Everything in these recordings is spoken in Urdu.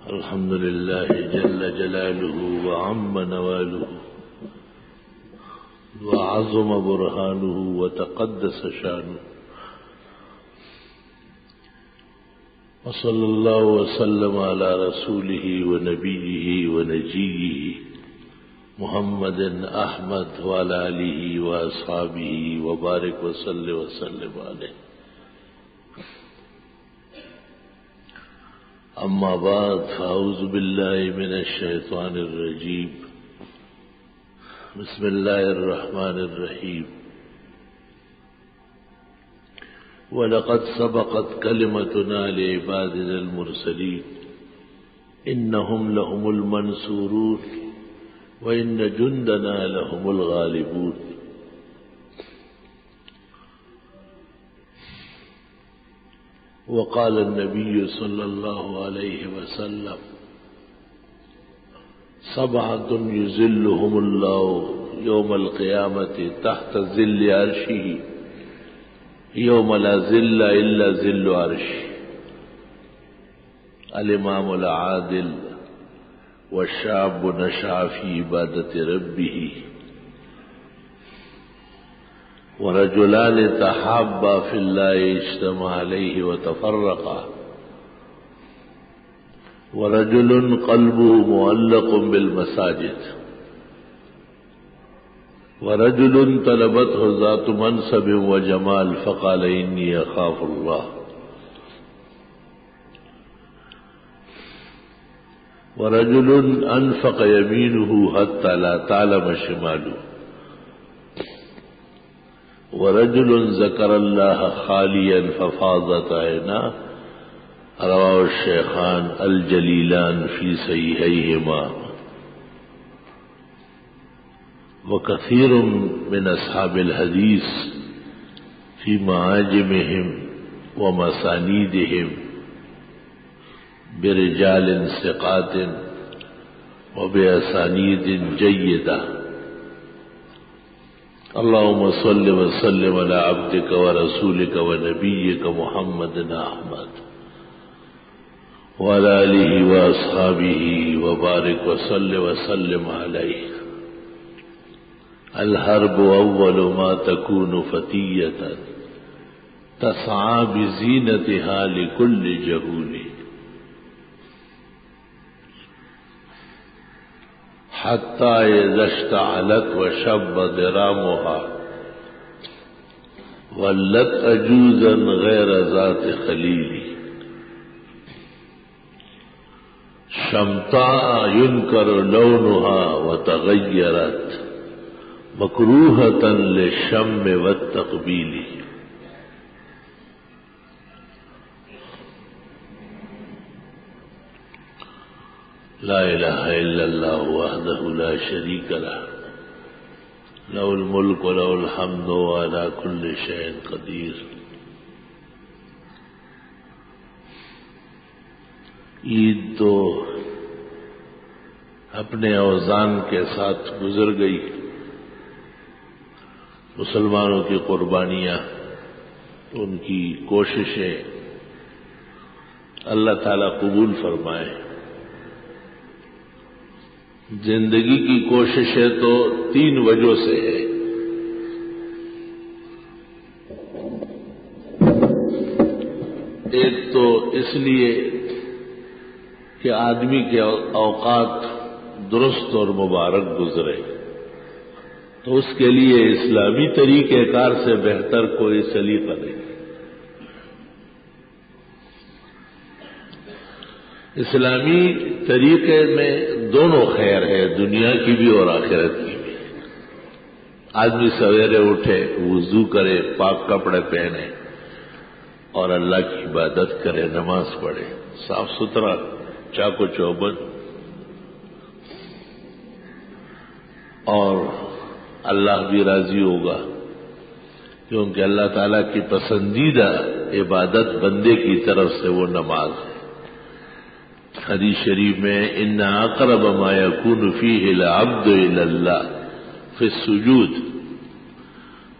الحمد لله جل جلاله وعم نواله وعظم برهانه وتقدس شانه، وصلى الله وسلم على رسوله ونبيه ونجيه محمد أحمد وعلى آله وأصحابه وبارك وسلم عليه. أما بعد، فأعوذ بالله من الشيطان الرجيم. بسم الله الرحمن الرحيم. ولقد سبقت كلمتنا لعبادنا المرسلين إنهم لهم المنصورون وإن جندنا لهم الغالبون. وقال النبي صلى الله عليه وسلم: سبعة يظلهم الله يوم القيامة تحت ظل عرشه يوم لا ظل إلا ظل عرشه: الإمام العادل، والشاب نشأ في عبادة ربه، ورجلان تحابا في الله اجتمع عليه وتفرقا، ورجل قلبه معلق بالمساجد، ورجل طلبته ذات منصب وجمال فقال إني أخاف الله، ورجل أنفق يمينه حتى لا تعلم شماله، ورجل ذكر الله خاليا ففاضت عيناه. رواه الشيخان الجليلان في صحيحيهما. وكثير من أصحاب الحديث في معاجمهم ومسانيدهم برجال ثقات وبأسانيد جيدة. اللهم صل وسلم على عبدك ورسولك ونبيك محمد أحمد وعلى آله وأصحابه وبارك وسلم عليه. الحرب أول ما تكون فتية تسعى بزينتها لكل جهول، حتى إذا اشتعلت وشب ضرامها ولت أجوزا غير ذات خليل، شمطاء ينكر لونها وتغيرت مكروهة للشم والتقبيل. لا إله إلا الله وحده لا شريك له، له الملك وله الحمد وعلى كل شيء قدير. عید تو اپنے اوزان کے ساتھ گزر گئی. مسلمانوں کی قربانیاں، ان کی کوششیں اللہ تعالیٰ قبول فرمائے. زندگی کی کوششیں تو تین وجہ سے ہے. ایک تو اس لیے کہ آدمی کے اوقات درست اور مبارک گزرے، تو اس کے لیے اسلامی طریقہ کار سے بہتر کوئی سلیقہ نہیں. اسلامی طریقے میں دونوں خیر ہے، دنیا کی بھی اور آخرت کی بھی. آدمی سویرے اٹھے، وضو کرے، پاک کپڑے پہنے اور اللہ کی عبادت کرے، نماز پڑھے، صاف ستھرا، چاق و چوبند، اور اللہ بھی راضی ہوگا، کیونکہ اللہ تعالیٰ کی پسندیدہ عبادت بندے کی طرف سے وہ نماز ہے. حدیث شریف میں ان اقرب ما یکون فیہ العبد الی اللہ فی السجود،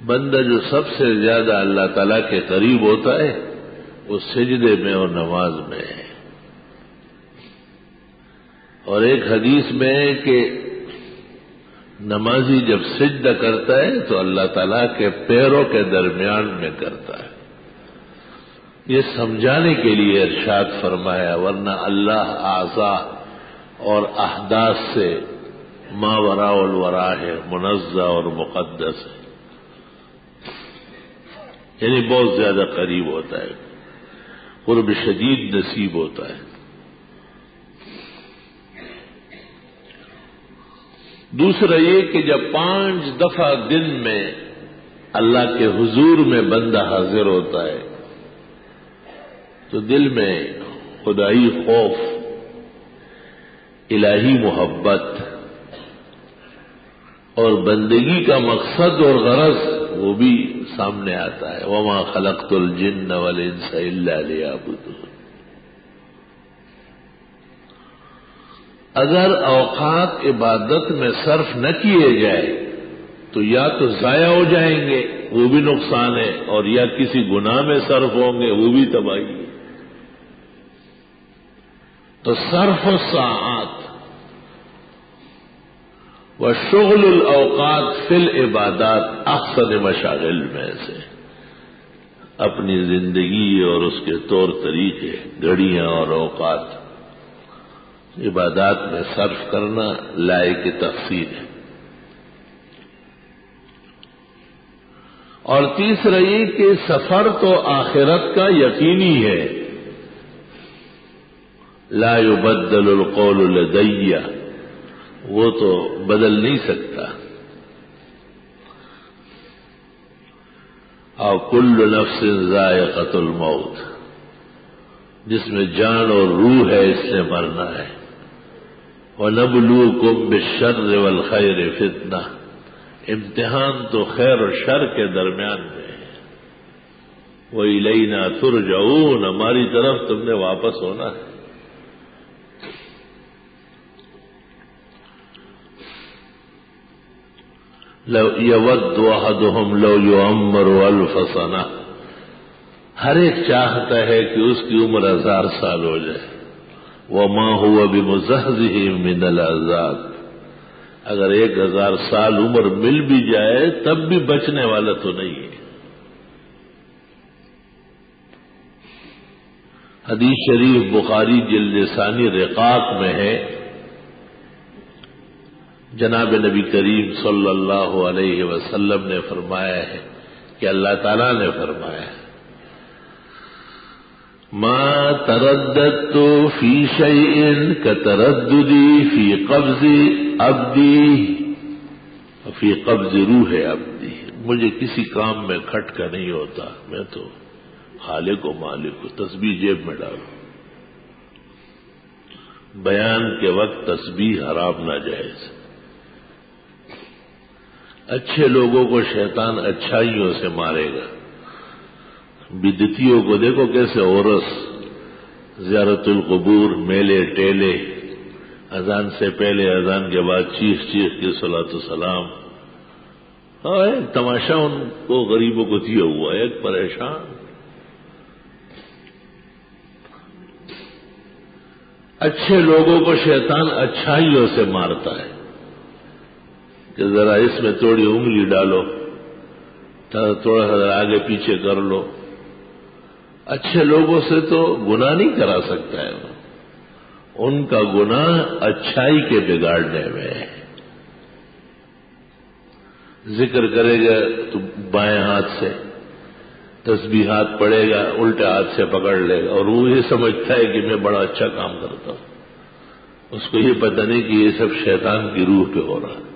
بندہ جو سب سے زیادہ اللہ تعالیٰ کے قریب ہوتا ہے وہ سجدے میں اور نماز میں ہے. اور ایک حدیث میں ہے کہ نمازی جب سجدہ کرتا ہے تو اللہ تعالیٰ کے پیروں کے درمیان میں کرتا ہے. یہ سمجھانے کے لیے ارشاد فرمایا، ورنہ اللہ اعضاء اور احداث سے ما وراء الورا ہے، منزہ اور مقدس ہے، یعنی بہت زیادہ قریب ہوتا ہے، قرب شدید نصیب ہوتا ہے. دوسرا یہ کہ جب 5 دفعہ دن میں اللہ کے حضور میں بندہ حاضر ہوتا ہے تو دل میں خدائی خوف، الہی محبت اور بندگی کا مقصد اور غرض وہ بھی سامنے آتا ہے. وما خلقت الجن والانس الا لیعبدون. اگر اوقات عبادت میں صرف نہ کیے جائے تو یا تو ضائع ہو جائیں گے، وہ بھی نقصان ہے، اور یا کسی گناہ میں صرف ہوں گے، وہ بھی تباہی ہے. تو صرف الساعات وشغل الاوقات فی العبادات احسن مشاغل میں سے اپنی زندگی اور اس کے طور طریقے، گھڑیاں اور اوقات عبادات میں صرف کرنا لائق تفسیر ہے. اور تیسرا یہ کہ سفر تو آخرت کا یقینی ہے. لا يبدل القول لدي، وہ تو بدل نہیں سکتا. اور کل نفس ذائقۃ الموت، جس میں جان اور روح ہے اس نے مرنا ہے. وَنَبْلُوكُمْ بِالشَّرِّ وَالْخَيْرِ فِتْنَةً، امتحان تو خیر اور شر کے درمیان میں ہے. وَإِلَيْنَا تُرْجَعُونَ، ہماری طرف تم نے واپس ہونا ہے. لو يود احدهم لو يعمر الف سنہ، ہر ایک چاہتا ہے کہ اس کی عمر 1000 سال ہو جائے. وما هو بمزحزح من العذاب، اگر 1000 سال عمر مل بھی جائے تب بھی بچنے والا تو نہیں ہے. حدیث شریف بخاری جلد ثانی رقاق میں ہے، جناب نبی کریم صلی اللہ علیہ وسلم نے فرمایا ہے کہ اللہ تعالیٰ نے فرمایا ہے، ما ترددت فی شیء کترددی فی قبض عبدی فی قبض روح عبدی. مجھے کسی کام میں کھٹکا نہیں ہوتا، میں تو خالق و مالک کو تسبیح جیب میں ڈالوں. بیان کے وقت تسبیح حرام ناجائز. اچھے لوگوں کو شیطان اچھائیوں سے مارے گا. بدعتیوں کو دیکھو کیسے عورس، زیارت القبور، میلے ٹیلے، اذان سے پہلے اذان کے بعد چیخ چیخ کے صلاۃ السلام. ایک تماشا ان کو غریبوں کو دیا ہوا ہے، ایک پریشان. اچھے لوگوں کو شیطان اچھائیوں سے مارتا ہے کہ ذرا اس میں تھوڑی انگلی ڈالو، تھوڑا سا آگے پیچھے کر لو. اچھے لوگوں سے تو گناہ نہیں کرا سکتا ہے، ان کا گناہ اچھائی کے بگاڑنے میں ہے. ذکر کرے گا تو بائیں ہاتھ سے، تسبیحات پڑھے گا الٹے ہاتھ سے پکڑ لے گا، اور وہ یہ سمجھتا ہے کہ میں بڑا اچھا کام کرتا ہوں. اس کو یہ پتہ نہیں کہ یہ سب شیطان کی روح پہ ہو رہا ہے.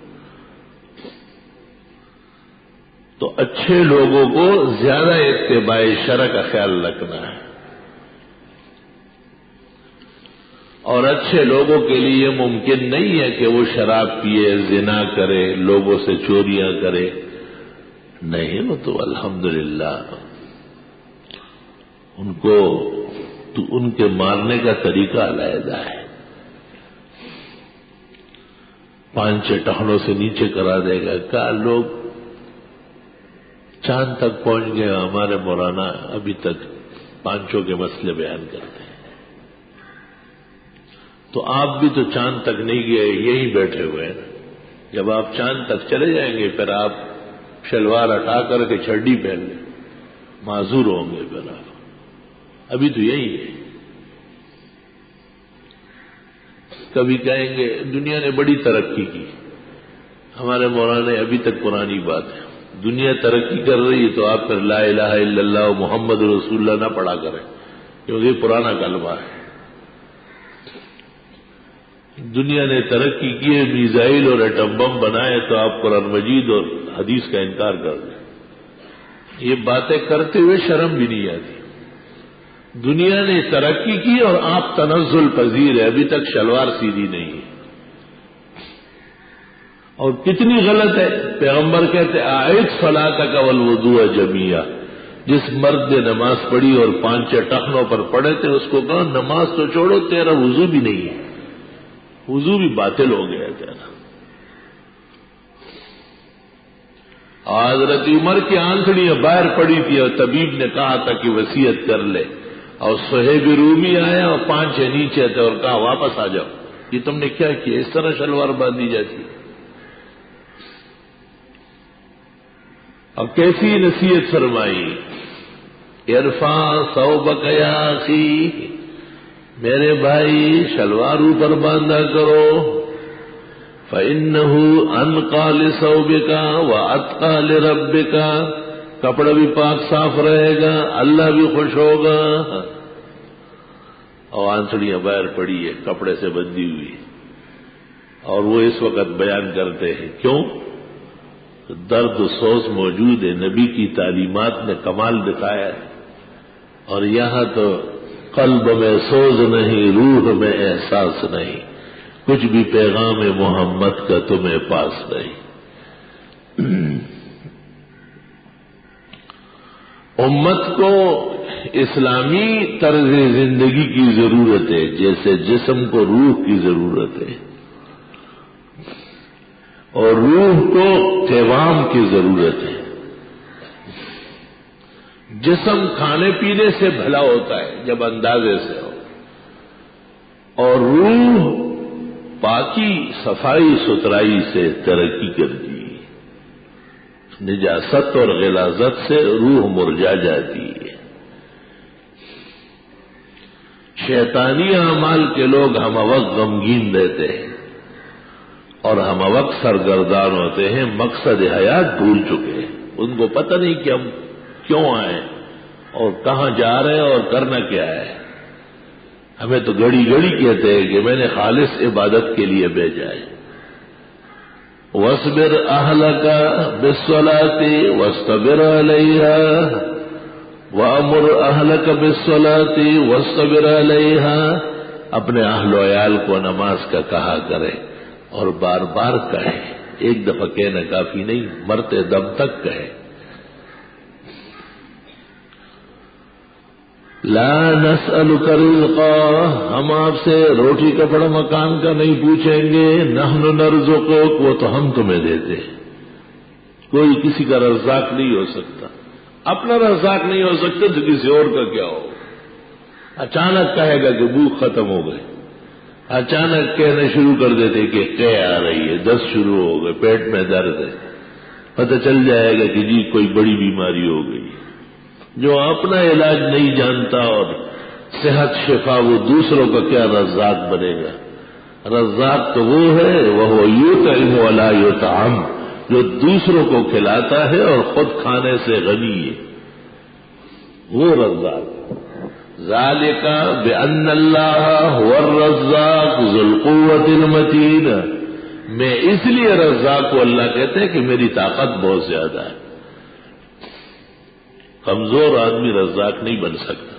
تو اچھے لوگوں کو زیادہ اتباع شرع کا خیال رکھنا ہے، اور اچھے لوگوں کے لیے یہ ممکن نہیں ہے کہ وہ شراب پیے، زنا کرے، لوگوں سے چوریاں کرے. نہیں، وہ تو الحمدللہ ان کو تو ان کے مارنے کا طریقہ علیحدہ ہے. 5 ٹخنوں سے نیچے کرا دے گا. کیا لوگ چاند تک پہنچ گئے. ہمارے مولانا ابھی تک 5 کے مسئلے بیان کرتے ہیں. تو آپ بھی تو چاند تک نہیں گئے، یہیں بیٹھے ہوئے ہیں۔ جب آپ چاند تک چلے جائیں گے پھر آپ شلوار ہٹا کر کے چڈی پہن لیں، معذور ہوں گے پھر آپ، ابھی تو یہی ہے۔ کبھی کہیں گے دنیا نے بڑی ترقی کی، ہمارے مولانا نے ابھی تک پرانی بات ہے، دنیا ترقی کر رہی ہے تو آپ پھر لا الہ الا اللہ محمد رسول اللہ نہ پڑھا کریں، کیونکہ یہ پرانا کلمہ ہے۔ دنیا نے ترقی کی ہے، میزائل اور ایٹم بم بنائے تو آپ قرآن مجید اور حدیث کا انکار کر دیں۔ یہ باتیں کرتے ہوئے شرم بھی نہیں آتی۔ دنیا نے ترقی کی اور آپ تنزل پذیر ہے، ابھی تک شلوار سیدھی نہیں ہے، اور کتنی غلط ہے۔ پیغمبر کہتے اعد صلاتک والوضوء جميعا، جس مرد نے نماز پڑھی اور 5 ٹخنوں پر پڑے تھے اس کو کہا نماز تو چھوڑو تیرا وضو بھی نہیں ہے، وضو بھی باطل ہو گیا تیرا۔ حضرت عمر کی آنکھڑیاں باہر پڑی تھی اور طبیب نے کہا تھا کہ وصیت کر لے، اور صہیب رومی آیا اور 5 نیچے تھے اور کہا واپس آ جاؤ، یہ تم نے کیا کیا؟ اس طرح شلوار باندھی جاتی ہے؟ اب کیسی نصیحت فرمائی، ارفع ثوبک یا اخی، میرے بھائی شلوار اوپر باندھا کرو، فَإِنَّهُ أَنْقَى لِثَوْبِكَ وَأَتْقَى لِرَبِّكَ، کپڑا بھی پاک صاف رہے گا، اللہ بھی خوش ہوگا۔ اور آنسڑیاں باہر پڑی ہے، کپڑے سے بندھی ہوئی، اور وہ اس وقت بیان کرتے ہیں کیوں؟ درد و سوز موجود ہے، نبی کی تعلیمات نے کمال دکھایا ہے، اور یہاں تو قلب میں سوز نہیں، روح میں احساس نہیں، کچھ بھی پیغام محمد کا تمہیں پاس نہیں۔ امت کو اسلامی طرز زندگی کی ضرورت ہے، جیسے جسم کو روح کی ضرورت ہے، اور روح کو قوام کی ضرورت ہے۔ جسم کھانے پینے سے بھلا ہوتا ہے جب اندازے سے ہو، اور روح پاکی صفائی ستھرائی سے ترقی کرتی ہے، نجاست اور غلاظت سے روح مرجا جاتی ہے۔ شیطانی اعمال کے لوگ ہم وقت غمگین رہتے ہیں اور ہم وقت سرگردان ہوتے ہیں، مقصد حیات بھول چکے ہیں، ان کو پتہ نہیں کہ ہم کیوں آئے اور کہاں جا رہے ہیں اور کرنا کیا ہے۔ ہمیں تو گھڑی گھڑی کہتے ہیں کہ میں نے خالص عبادت کے لیے بھیجا ہے۔ وَاصْبِرْ أَهْلَكَ بِالصَّلَاةِ وَاصْطَبِرْ عَلَيْهَا وَأَمُرْ أَهْلَكَ بِالصَّلَاةِ وَاصْطَبِرْ عَلَيْهَا، اپنے اہل و عیال کو نماز کا کہا کرے اور بار بار کہے، ایک دفعہ کہنا کافی نہیں، مرتے دم تک کہے۔ لا نسألک رزقا، ہم آپ سے روٹی کپڑا مکان کا نہیں پوچھیں گے، نحن نرزقک، وہ تو ہم تمہیں دیتے ہیں۔ کوئی کسی کا رزاق نہیں ہو سکتا، اپنا رزاق نہیں ہو سکتا تو کسی اور کا کیا ہو۔ اچانک کہے گا کہ بھوک ختم ہو گئی، اچانک کہنے شروع کر دیتے کہ قے آ رہی ہے، دست شروع ہو گئے، پیٹ میں درد ہے، پتہ چل جائے گا کہ جی کوئی بڑی بیماری ہو گئی۔ جو اپنا علاج نہیں جانتا اور صحت شفا، وہ دوسروں کا کیا رزاق بنے گا؟ رزاق تو وہ ہے وہ یطعم ولا یطعم، جو دوسروں کو کھلاتا ہے اور خود کھانے سے غنی ہے، وہ رزاق۔ ذالک بأن اللہ هو الرزاق ذو القوة المتین، میں اس لیے رزاق کو اللہ کہتے ہیں کہ میری طاقت بہت زیادہ ہے، کمزور آدمی رزاق نہیں بن سکتا۔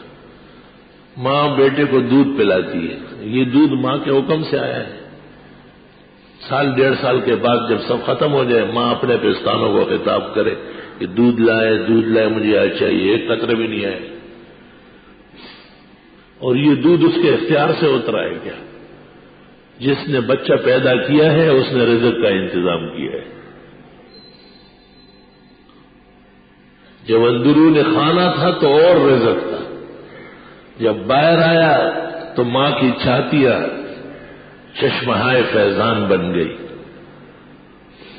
ماں بیٹے کو دودھ پلاتی ہے، یہ دودھ ماں کے حکم سے آیا ہے۔ سال 1.5 سال کے بعد جب سب ختم ہو جائے، ماں اپنے پستانوں کو خطاب کرے کہ دودھ لائے مجھے آج چاہیے، ایک قطرہ بھی نہیں آئے، اور یہ دودھ اس کے اختیار سے اترا ہے کیا؟ جس نے بچہ پیدا کیا ہے اس نے رزق کا انتظام کیا ہے۔ جب اندرون خانہ تھا تو اور رزق تھا، جب باہر آیا تو ماں کی چھاتیاں چشمہائے فیضان بن گئی،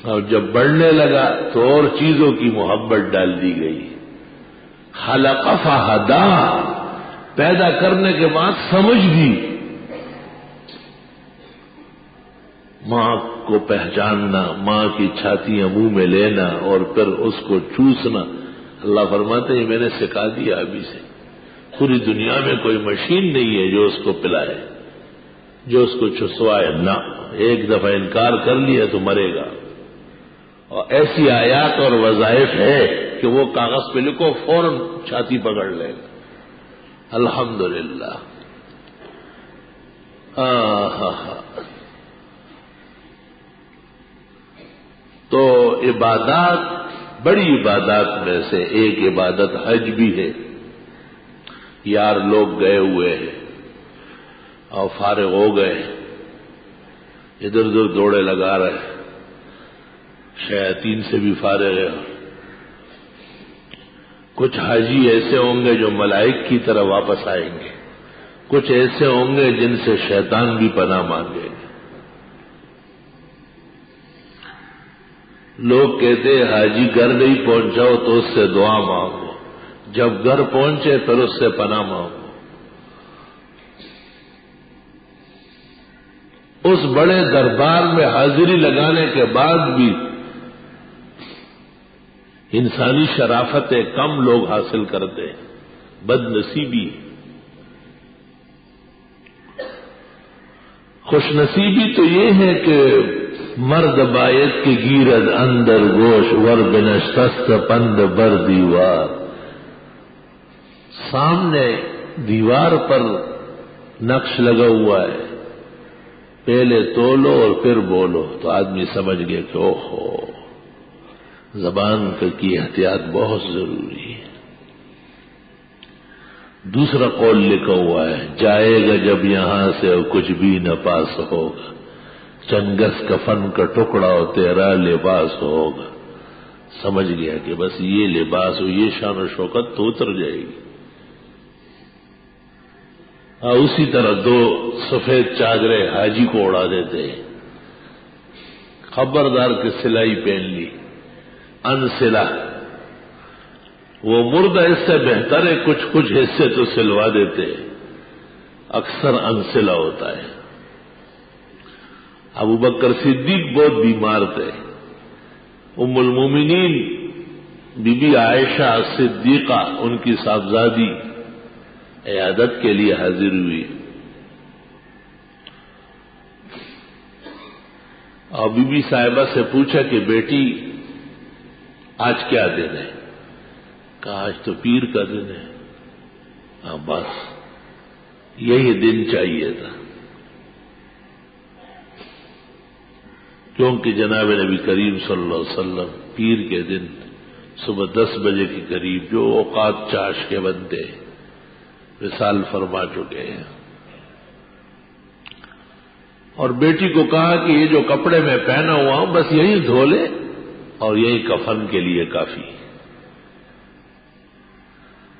اور جب بڑھنے لگا تو اور چیزوں کی محبت ڈال دی گئی۔ خلق فہدا، پیدا کرنے کے بعد سمجھ بھی، ماں کو پہچاننا، ماں کی چھاتیاں منہ میں لینا اور پھر اس کو چوسنا۔ اللہ فرماتے ہیں میں نے سکھا دیا ابھی سے، پوری دنیا میں کوئی مشین نہیں ہے جو اس کو پلائے، جو اس کو چسوائے نہ، ایک دفعہ انکار کر لیا تو مرے گا۔ اور ایسی آیات اور وظائف ہے کہ وہ کاغذ پہ لکھو فوراً چھاتی پکڑ لے گا۔ الحمدللہ۔ تو عبادات، بڑی عبادات میں سے ایک عبادت حج بھی ہے۔ یار لوگ گئے ہوئے ہیں اور فارغ ہو گئے، ادھر ادھر دوڑے لگا رہے، شیاطین سے بھی فارغ ہے۔ کچھ حاجی ایسے ہوں گے جو ملائک کی طرح واپس آئیں گے، کچھ ایسے ہوں گے جن سے شیطان بھی پناہ مانگے گے۔ لوگ کہتے ہیں حاجی گھر نہیں پہنچاؤ تو اس سے دعا مانگو، جب گھر پہنچے پھر اس سے پناہ مانگو۔ اس بڑے دربار میں حاضری لگانے کے بعد بھی انسانی شرافتیں کم لوگ حاصل کرتے ہیں، بد نصیبی۔ خوش نصیبی تو یہ ہے کہ مرد باید کی گیرد اندر گوش ور بنشست پند بر دیوار، سامنے دیوار پر نقش لگا ہوا ہے، پہلے تولو اور پھر بولو تو آدمی سمجھ گیا کہ اوہو، زبان کی احتیاط بہت ضروری ہے۔ دوسرا قول لکھا ہوا ہے، جائے گا جب یہاں سے اور کچھ بھی نہ پاس ہوگا، چنگس کفن کا ٹکڑا اور تیرا لباس ہوگا۔ سمجھ گیا کہ بس یہ لباس ہو، یہ شان و شوکت تو اتر جائے گی۔ اسی طرح دو سفید چادریں حاجی کو اڑا دیتے ہیں، خبردار کہ سلائی پہن لی، انسلا، وہ مردہ اس سے بہتر ہے، کچھ حصے تو سلوا دیتے ہیں، اکثر انسلا ہوتا ہے۔ ابو بکر صدیق بہت بیمار تھے، ام المومنین بی بی عائشہ صدیقہ ان کی صاحبزادی عیادت کے لیے حاضر ہوئی، اور بی بی صاحبہ سے پوچھا کہ بیٹی آج کیا دن ہے؟ کہا آج تو پیر کا دن ہے۔ ہاں بس یہی دن چاہیے تھا، کیونکہ جناب نبی کریم صلی اللہ علیہ وسلم پیر کے دن صبح 10 بجے کے قریب جو اوقات چاش کے بنتے وصال فرما چکے ہیں۔ اور بیٹی کو کہا کہ یہ جو کپڑے میں پہنا ہوا ہوں بس یہی دھو لے اور یہی کفن کے لیے کافی۔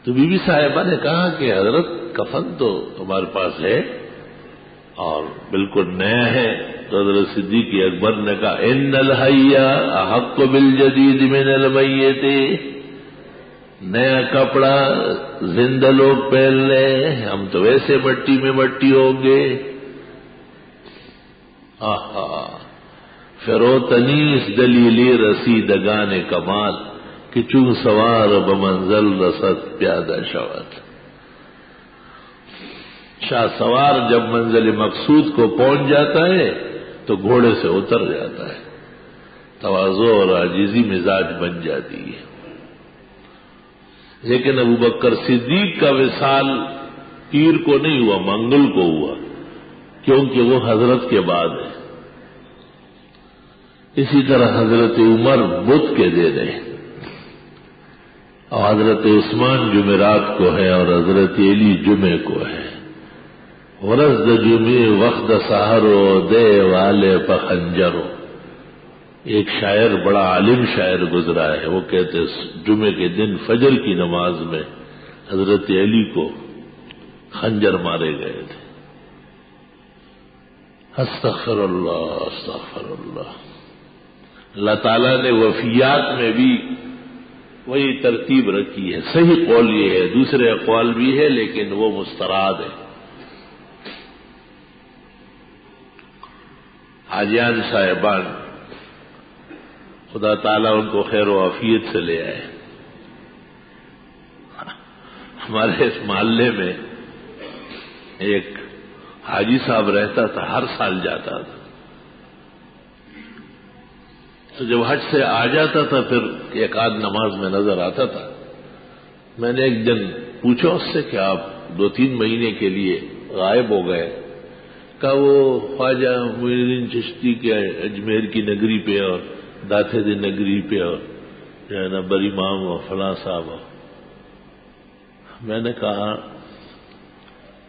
تو بی بی صاحبہ نے کہا کہ حضرت کفن تو ہمارے پاس ہے اور بالکل نیا ہے۔ تو حضرت صدیق اکبر نے کہا ان الحی احق بالجدید من المیت، نیا کپڑا زندہ لوگ پہن لیں، ہم تو ویسے مٹی میں مٹی ہوں گے۔ فروتنیس دلیلی رسیدگان کمال کہ چون سوار بمنزل رسد پیادہ شود۔ شاہ سوار جب منزل مقصود کو پہنچ جاتا ہے تو گھوڑے سے اتر جاتا ہے، تواضع اور عاجزی مزاج بن جاتی ہے۔ لیکن ابو بکر صدیق کا وصال پیر کو نہیں ہوا، منگل کو ہوا، کیونکہ وہ حضرت کے بعد ہے۔ اسی طرح حضرت عمر بدھ کے دے رہے، اور حضرت عثمان جمعرات کو ہے اور حضرت علی جمعے کو ہے۔ ورزد جمعے وقت سحرو دے والے پخنجرو، ایک شاعر بڑا عالم شاعر گزرا ہے، وہ کہتے جمعے کے دن فجر کی نماز میں حضرت علی کو خنجر مارے گئے تھے۔ استغفر اللہ استغفر اللہ۔ اللہ تعالیٰ نے وفیات میں بھی وہی ترتیب رکھی ہے۔ صحیح قول یہ ہے، دوسرے اقوال بھی ہے لیکن وہ مستراد ہے۔ حاجیان صاحبان خدا تعالیٰ ان کو خیر و عافیت سے لے آئے۔ ہمارے اس محلے میں ایک حاجی صاحب رہتا تھا، ہر سال جاتا تھا، تو جب حج سے آ جاتا تھا پھر ایک آدھ نماز میں نظر آتا تھا۔ میں نے ایک دن پوچھا اس سے کہ آپ 2-3 مہینے کے لیے غائب ہو گئے؟ کہا وہ خواجہ معین الدین چشتی کے اجمیر کی نگری پہ اور داتے دی نگری پہ اور جو ہے نا بری امام و فلاں صاحب۔ میں نے کہا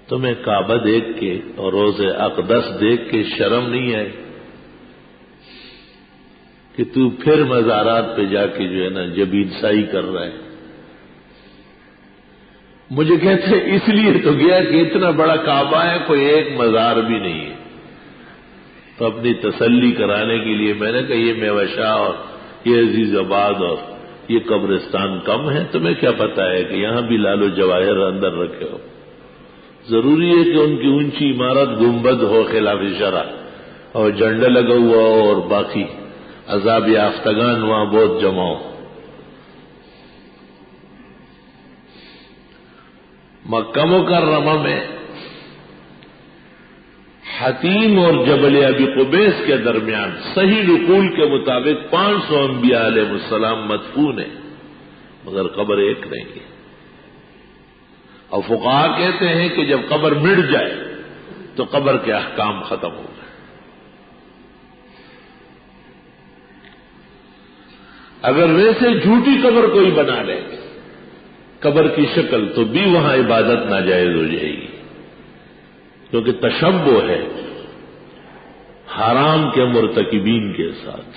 تمہیں کعبہ دیکھ کے اور روز اقدس دیکھ کے شرم نہیں آئی کہ تو پھر مزارات پہ جا کے جو ہے نا جبین سائی کر رہا ہے؟ مجھے کہتے ہیں اس لیے تو گیا کہ اتنا بڑا کعبہ ہے، کوئی ایک مزار بھی نہیں ہے۔ تو اپنی تسلی کرانے کے لیے میں نے کہا یہ میوہ شاہ اور یہ عزیز آباد اور یہ قبرستان کم ہے، تمہیں کیا پتا ہے کہ یہاں بھی لال و جواہر اندر رکھے ہو؟ ضروری ہے کہ ان کی اونچی عمارت گنبد ہو خلاف شرع اور جھنڈا لگا ہوا ہو اور باقی عذاب یافتگان وہاں بہت جمع ہو۔ مکہ مکرمہ میں حتیم اور جبل ابی قبیس کے درمیان صحیح نقول کے مطابق 500 انبیاء علیہ السلام مدفون ہیں، مگر قبر ایک نہیں ہے۔ اور فقہا کہتے ہیں کہ جب قبر مٹ جائے تو قبر کے احکام ختم ہو گئے۔ اگر ویسے جھوٹی قبر کوئی بنا لے قبر کی شکل تو بھی وہاں عبادت ناجائز ہو جائے گی، کیونکہ تشبہ ہے حرام کے مرتکبین کے ساتھ۔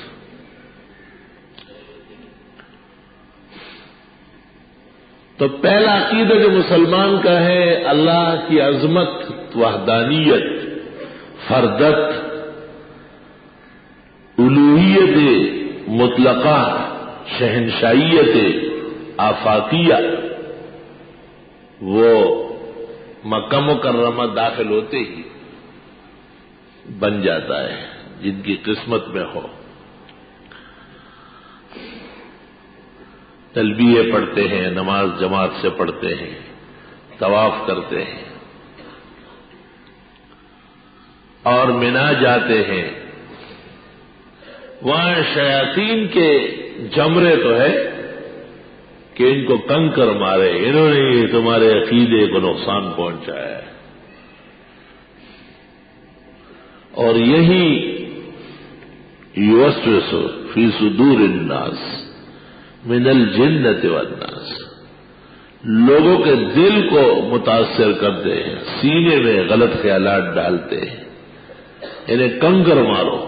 تو پہلا عقیدہ جو مسلمان کا ہے اللہ کی عظمت، وحدانیت، فردت، الوہیت مطلقہ، شہنشائیت آفاقیہ، وہ مکہ مکرمہ داخل ہوتے ہی بن جاتا ہے جن کی قسمت میں ہو۔ تلبیہ پڑھتے ہیں، نماز جماعت سے پڑھتے ہیں، طواف کرتے ہیں اور منا جاتے ہیں۔ وہاں شیاطین کے جمرے تو ہے کہ ان کو کنکر مارے، انہوں نے تمہارے عقیدے کو نقصان پہنچایا ہے۔ اور یہی یوسوس فی صدور الناس من الجنۃ والناس، لوگوں کے دل کو متاثر کرتے ہیں، سینے میں غلط خیالات ڈالتے ہیں، انہیں کنکر مارو،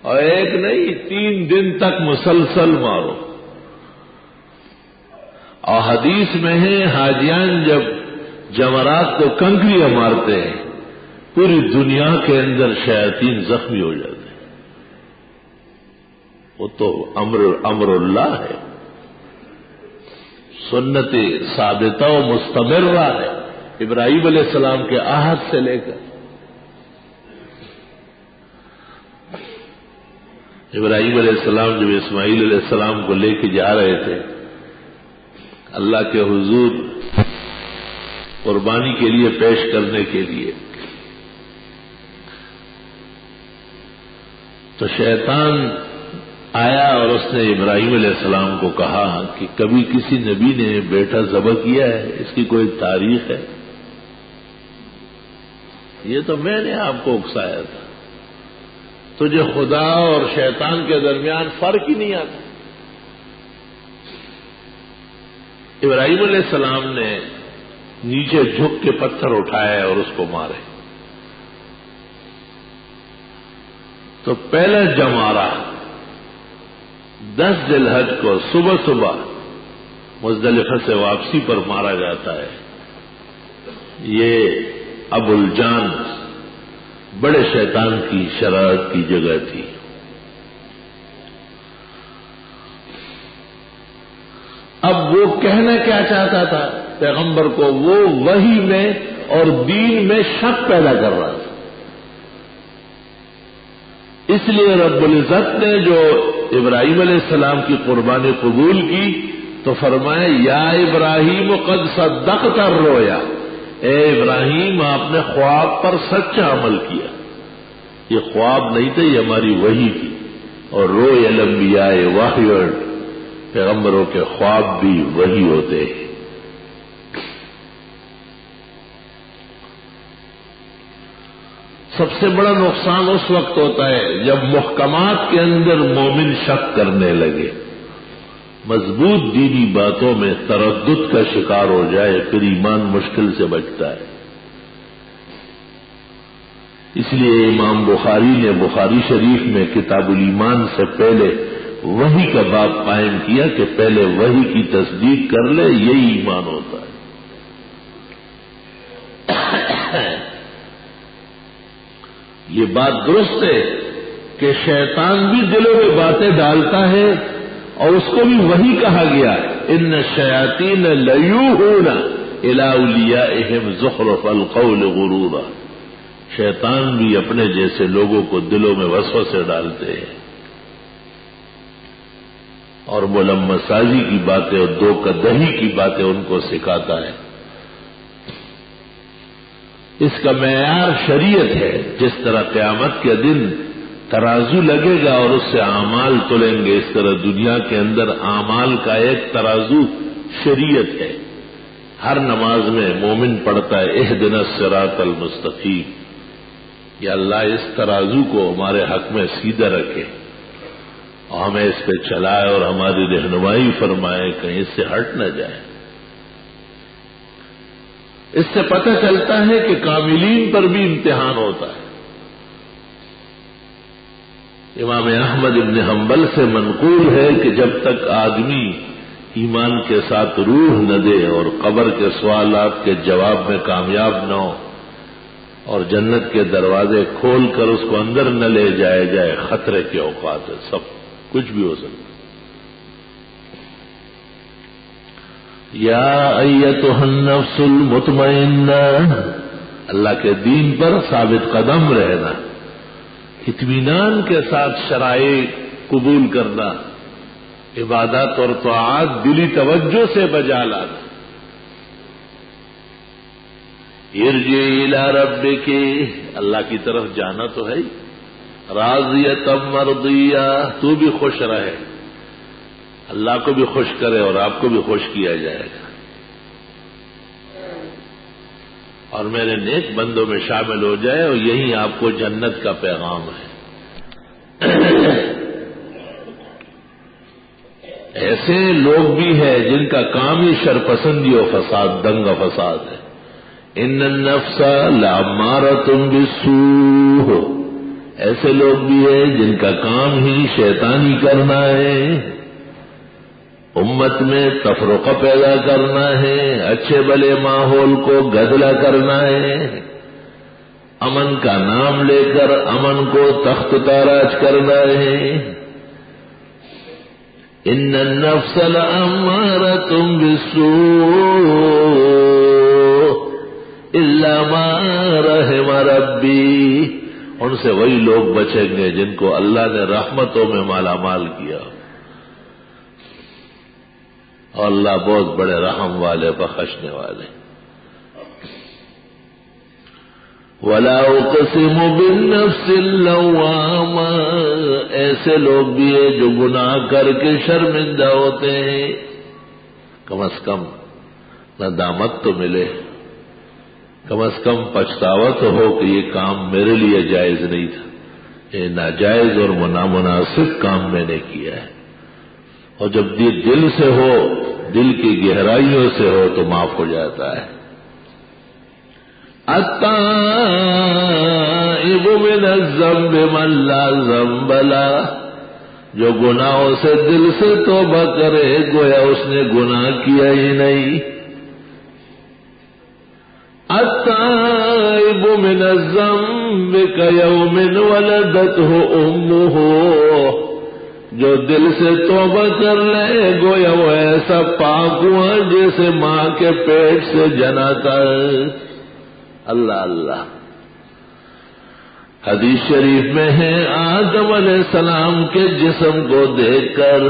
اور ایک نہیں 3 دن تک مسلسل مارو۔ اور حدیث میں ہے حاجیان جب جمرات کو کنکریاں مارتے ہیں پوری دنیا کے اندر شیاطین زخمی ہو جاتے ہیں۔ وہ تو امر اللہ ہے، سنت ثابتہ و مستمرہ ہے، ابراہیم علیہ السلام کے عہد سے لے کر ابراہیم علیہ السلام جب اسماعیل علیہ السلام کو لے کے جا رہے تھے اللہ کے حضور قربانی کے لیے پیش کرنے کے لیے، تو شیطان آیا اور اس نے ابراہیم علیہ السلام کو کہا کہ کبھی کسی نبی نے بیٹا ذبح کیا ہے؟ اس کی کوئی تاریخ ہے؟ یہ تو میں نے آپ کو اکسایا تھا، تجھے خدا اور شیطان کے درمیان فرق ہی نہیں آتا۔ ابراہیم علیہ السلام نے نیچے جھک کے پتھر اٹھائے اور اس کو مارے۔ تو پہلا جمارہ 10 ذی الحج کو صبح صبح مزدلفہ سے واپسی پر مارا جاتا ہے۔ یہ ابو الجان بڑے شیطان کی شرارت کی جگہ تھی. اب وہ کہنا کیا چاہتا تھا پیغمبر کو؟ وہ وحی میں اور دین میں شک پیدا کر رہا تھا. اس لیے رب العزت نے جو ابراہیم علیہ السلام کی قربانی قبول کی تو فرمائے یا ابراہیم قد صدقت الرؤیا، اے ابراہیم آپ نے خواب پر سچا عمل کیا. یہ خواب نہیں تھا، یہ ہماری وحی تھی. اور روئے الانبیاء وحی، پیغمبروں کے خواب بھی وحی ہوتے ہیں. سب سے بڑا نقصان اس وقت ہوتا ہے جب محکمات کے اندر مومن شک کرنے لگے، مضبوط دینی باتوں میں تردد کا شکار ہو جائے، پھر ایمان مشکل سے بچتا ہے. اس لیے امام بخاری نے بخاری شریف میں کتاب الایمان سے پہلے وحی کا باب قائم کیا کہ پہلے وحی کی تصدیق کر لے، یہی ایمان ہوتا ہے. یہ بات درست ہے کہ شیطان بھی دلوں میں باتیں ڈالتا ہے اور اس کو بھی وحی کہا گیا. ان الشیاطین لیوحون الی اولیائہم زخرف القول غرورا. شیطان بھی اپنے جیسے لوگوں کو دلوں میں وسوسے ڈالتے ہیں اور ملمس سازی کی باتیں اور دھوکہ دہی کی باتیں ان کو سکھاتا ہے. اس کا معیار شریعت ہے. جس طرح قیامت کے دن ترازو لگے گا اور اس سے اعمال تلیں گے، اس طرح دنیا کے اندر اعمال کا ایک ترازو شریعت ہے. ہر نماز میں مومن پڑھتا ہے اہدنا الصراط المستقیم، یا اللہ اس ترازو کو ہمارے حق میں سیدھا رکھے اور ہمیں اس پہ چلائے اور ہماری رہنمائی فرمائے، کہیں اس سے ہٹ نہ جائے. اس سے پتہ چلتا ہے کہ کاملین پر بھی امتحان ہوتا ہے. امام احمد ابن حنبل سے منقول ہے کہ جب تک آدمی ایمان کے ساتھ روح نہ دے اور قبر کے سوالات کے جواب میں کامیاب نہ ہو اور جنت کے دروازے کھول کر اس کو اندر نہ لے جائے خطرے کے اوقات ہے. سب کچھ بھی ہو سکتا. یا ایتھا النفس المطمئنہ، اللہ کے دین پر ثابت قدم رہنا، اطمینان کے ساتھ شرائع قبول کرنا، عبادات اور طاعات دلی توجہ سے بجا لانا. ارجعی الی ربک، اللہ کی طرف جانا تو ہے، راضیۃ مرضیہ، تو بھی خوش رہے، اللہ کو بھی خوش کرے اور آپ کو بھی خوش کیا جائے گا. اور میرے نیک بندوں میں شامل ہو جائے، اور یہی آپ کو جنت کا پیغام ہے. ایسے لوگ بھی ہیں جن کا کام ہی شرپسندی و فساد، دنگ و فساد ہے. ان النفس لامارۃ بالسوء، ایسے لوگ بھی ہیں جن کا کام ہی شیطانی کرنا ہے، امت میں تفرقہ پیدا کرنا ہے، اچھے بھلے ماحول کو گدلا کرنا ہے، امن کا نام لے کر امن کو تخت تاراج کرنا ہے. ان النفس لامارۃ بالسوء الا ما رحم ربی، ان سے وہی لوگ بچیں گے جن کو اللہ نے رحمتوں میں مالا مال کیا، اور اللہ بہت بڑے رحم والے بخشنے والے. وَلَا أُقْسِمُ بِالنَّفْسِ اللَّوَّامَةِ، ایسے لوگ بھی ہیں جو گناہ کر کے شرمندہ ہوتے ہیں، کم از کم ندامت تو ملے، کم از کم پچھتاوا تو ہو کہ یہ کام میرے لیے جائز نہیں تھا، یہ ناجائز اور نامناسب کام میں نے کیا ہے. اور جب دل سے ہو، دل کی گہرائیوں سے ہو تو معاف ہو جاتا ہے. التائب من الذنب من لا ذنب له، جو گناہوں سے دل سے توبہ کرے گویا اس نے گناہ کیا ہی نہیں. التائب من الذنب كيوم ولدته أمه، جو دل سے توبہ کر لے گویا وہ ایسا پاک ہوا جیسے ماں کے پیٹ سے جناتا ہے۔ اللہ اللہ۔ حدیث شریف میں ہے آدم علیہ السلام کے جسم کو دیکھ کر،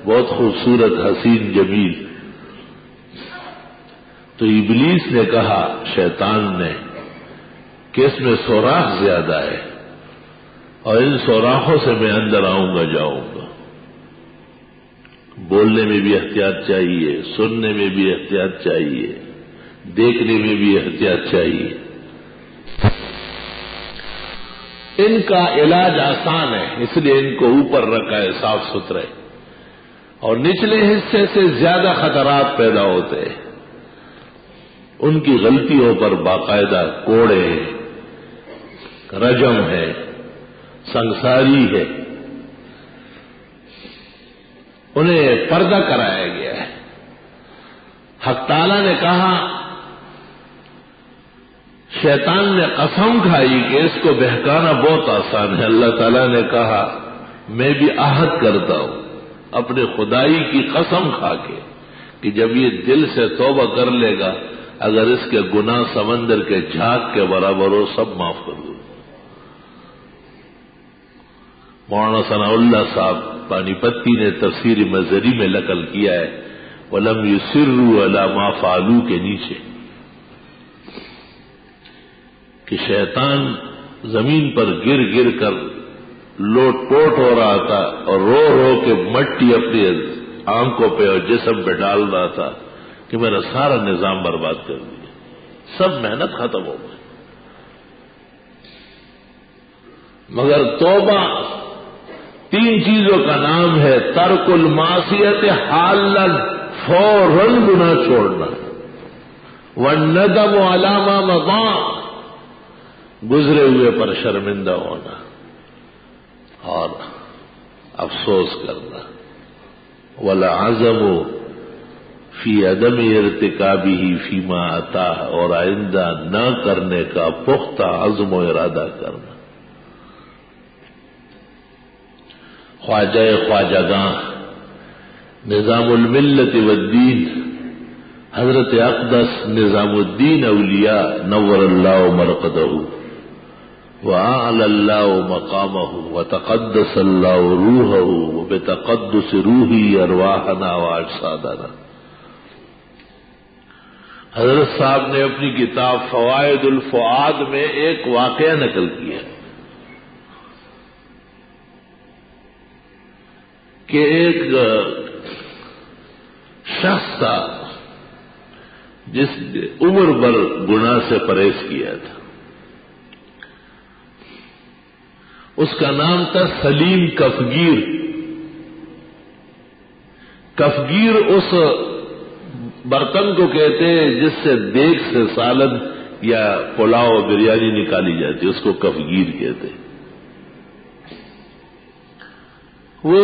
بہت خوبصورت حسین جمیل، تو ابلیس نے کہا، شیطان نے، کہ اس میں سوراخ زیادہ ہے اور ان سوراخوں سے میں اندر آؤں گا جاؤں گا۔ بولنے میں بھی احتیاط چاہیے، سننے میں بھی احتیاط چاہیے، دیکھنے میں بھی احتیاط چاہیے۔ ان کا علاج آسان ہے، اس لیے ان کو اوپر رکھا ہے صاف ستھرے، اور نچلے حصے سے زیادہ خطرات پیدا ہوتے ہیں۔ ان کی غلطیوں پر باقاعدہ کوڑے ہیں، رجم ہے، سنساری ہے، انہیں پردہ کرایا گیا ہے۔ حق تعالیٰ نے کہا، شیطان نے قسم کھائی کہ اس کو بہکانا بہت آسان ہے۔ اللہ تعالیٰ نے کہا، میں بھی عہد کرتا ہوں اپنے خدائی کی قسم کھا کے کہ جب یہ دل سے توبہ کر لے گا، اگر اس کے گناہ سمندر کے جھاگ کے برابر ہو، سب معاف کر دوں۔ مولانا ثناء اللہ صاحب پانی پتی نے تفسیر مظہری میں نقل کیا ہے، وَلَمْ يُصِرُّوا عَلَى مَا فَعَلُوا کے نیچے، کہ شیطان زمین پر گر گر کر لوٹ پوٹ ہو رہا تھا اور رو رو کے مٹی اپنی آنکھوں پہ اور جسم پہ ڈال رہا تھا کہ میرا سارا نظام برباد کر دیا، سب محنت ختم ہو گئی۔ مگر توبہ تین چیزوں کا نام ہے، ترک المعصیت حالا، فوراً گناہ چھوڑنا، والندم علی ما مضی، گزرے ہوئے پر شرمندہ ہونا اور افسوس کرنا، والعزم فی عدم ارتکابہ فیما اتا، اور آئندہ نہ کرنے کا پختہ عزم و ارادہ کرنا۔ خواجہ خواجگاں نظام الملت والدین حضرت اقدس نظام الدین اولیاء نور اللہ مرقدہ وأعلى الله مقامه وتقدس الله روحه وبتقدس روحه ارواحنا واجسادنا۔ حضرت صاحب نے اپنی کتاب فوائد الفؤاد میں ایک واقعہ نقل کیا کہ ایک شخص تھا جس نے عمر بھر گناہ سے پرہیز کیا تھا، اس کا نام تھا سلیم کفگیر۔ کفگیر اس برتن کو کہتے ہیں جس سے دیگ سے سالن یا پلاؤ بریانی نکالی جاتی، اس کو کفگیر کہتے ہیں۔ وہ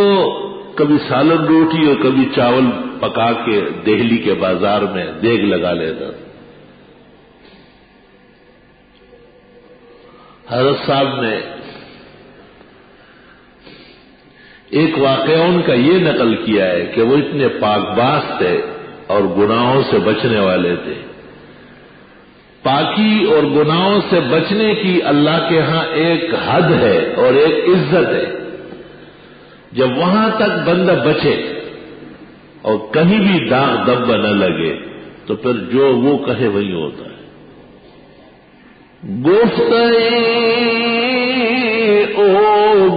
کبھی سالن روٹی اور کبھی چاول پکا کے دہلی کے بازار میں دیگ لگا لیتا تھا۔ حضرت صاحب نے ایک واقعہ ان کا یہ نقل کیا ہے کہ وہ اتنے پاک باز تھے اور گناہوں سے بچنے والے تھے۔ پاکی اور گناہوں سے بچنے کی اللہ کے ہاں ایک حد ہے اور ایک عزت ہے۔ جب وہاں تک بندہ بچے اور کہیں بھی داغ دبا نہ لگے تو پھر جو وہ کہے وہی ہوتا ہے۔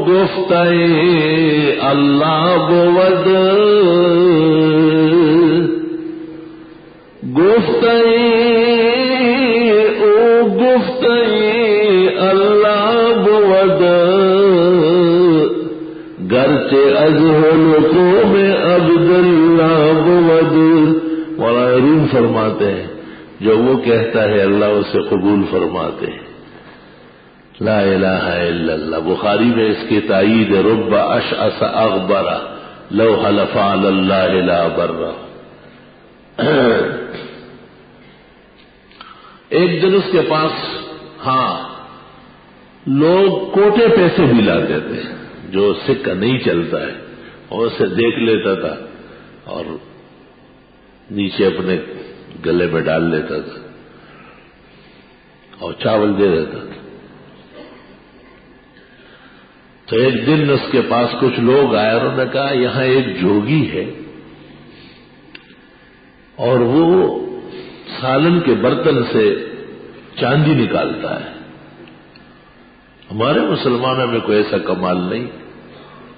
گفتائے اللہ بود، گفتائے اللہ بود، گرچہ ازہل کو میں عبداللہ بود۔ مولانا روم فرماتے ہیں جو وہ کہتا ہے اللہ اسے قبول فرماتے ہیں۔ لا الہ الا اللہ۔ بخاری میں اس کی تائید رب اشعث اغبر لو حلف علی اللہ لا برہ۔ ایک دن اس کے پاس لوگ کوٹے پیسے بھی لاتے تھے، جو سکہ نہیں چلتا ہے اور اسے دیکھ لیتا تھا اور نیچے اپنے گلے میں ڈال لیتا تھا اور چاول دے دیتا تھا۔ تو ایک دن اس کے پاس کچھ لوگ آئے اور انہوں نے کہا یہاں ایک جوگی ہے اور وہ سالن کے برتن سے چاندی نکالتا ہے، ہمارے مسلمانوں میں کوئی ایسا کمال نہیں۔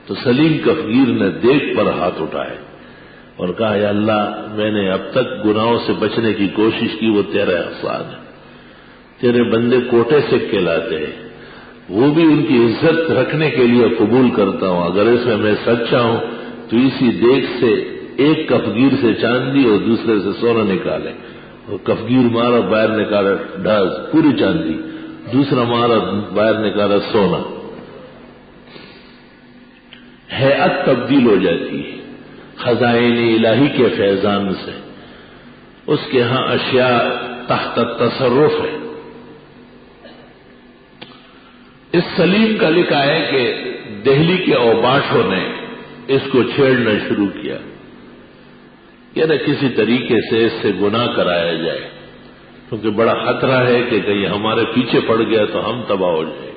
تو سلیم کفگیر نے دیکھ پر ہاتھ اٹھائے اور کہا یا اللہ، میں نے اب تک گناہوں سے بچنے کی کوشش کی، وہ تیرا احسان ہے، تیرے بندے کوٹے سے کہلاتے ہیں، وہ بھی ان کی عزت رکھنے کے لیے قبول کرتا ہوں، اگر اس میں سچا ہوں تو اسی دیکھ سے ایک کفگیر سے چاندی اور دوسرے سے سونا نکالے۔ اور کفگیر مارا، باہر نکالا ڈھاز پوری چاندی، دوسرا مارا، باہر نکالا سونا۔ ہیئت تبدیل ہو جاتی ہے خزائن الہی کے فیضان سے، اس کے ہاں اشیاء تحت تصرف ہے۔ اس سلیم کا لکھا ہے کہ دہلی کے اوباشوں نے اس کو چھیڑنا شروع کیا، یعنی کسی طریقے سے اس سے گناہ کرایا جائے، کیونکہ بڑا خطرہ ہے کہ کہیں ہمارے پیچھے پڑ گیا تو ہم تباہ ہو جائیں۔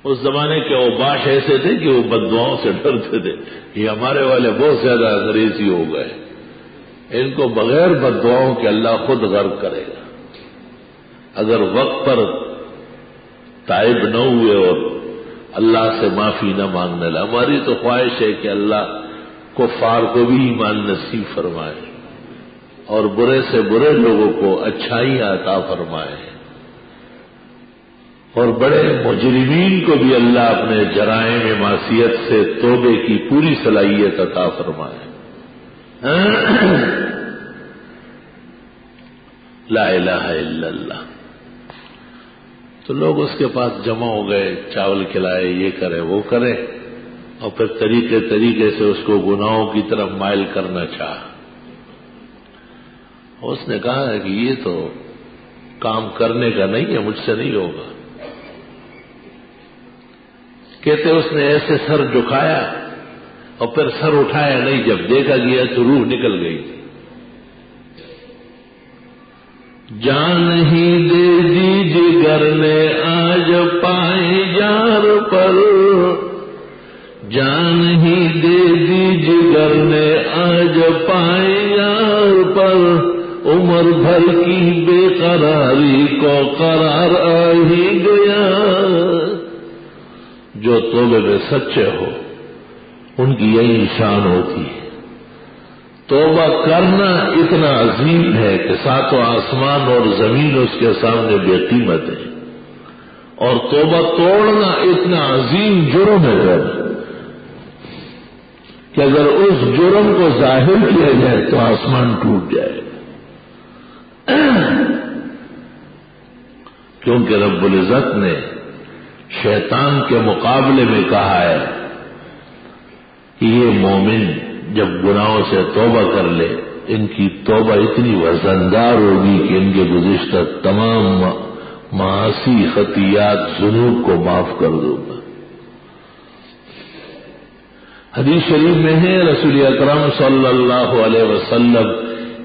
اس زمانے کے اوباش ایسے تھے کہ وہ بددعاؤں سے ڈرتے تھے، یہ ہمارے والے بہت زیادہ انگریزی ہو گئے، ان کو بغیر بددعاؤں کے اللہ خود غرق کرے گا اگر وقت پر تائب نہ ہوئے اور اللہ سے معافی نہ مانگنے لگے۔ ہماری تو خواہش ہے کہ اللہ کفار کو بھی ایمان نصیب فرمائے اور برے سے برے لوگوں کو اچھائی عطا فرمائے اور بڑے مجرمین کو بھی اللہ اپنے جرائم معصیت سے توبے کی پوری صلاحیت عطا فرمائے۔ لا الہ الا اللہ۔ تو لوگ اس کے پاس جمع ہو گئے، چاول کھلائے، یہ کرے وہ کرے، اور پھر طریقے سے اس کو گناہوں کی طرف مائل کرنا چاہا۔ اس نے کہا کہ یہ تو کام کرنے کا نہیں ہے، مجھ سے نہیں ہوگا۔ کہتے اس نے ایسے سر جھکایا اور پھر سر اٹھایا نہیں، جب دیکھا گیا تو روح نکل گئی۔ جان ہی دے دی جگر نے آج پائے یار پر، جان ہی دے دی جگر نے آج پائے یار پر، عمر بھر کی بے قراری کو قرار آ ہی گیا۔ جو توبے میں سچے ہو ان کی یہی شان ہوتی ہے۔ توبہ کرنا اتنا عظیم ہے کہ ساتوں آسمان اور زمین اس کے سامنے بے قیمت ہے، اور توبہ توڑنا اتنا عظیم جرم ہے کہ اگر اس جرم کو ظاہر کیا جائے تو آسمان ٹوٹ جائے، کیونکہ رب العزت نے شیطان کے مقابلے میں کہا ہے کہ یہ مومن جب گناہوں سے توبہ کر لے، ان کی توبہ اتنی وزندار ہوگی کہ ان کے گزشتہ تمام معاصی خطیات ذنوب کو معاف کر دوں گا۔ حدیث شریف میں ہے رسول اکرم صلی اللہ علیہ وسلم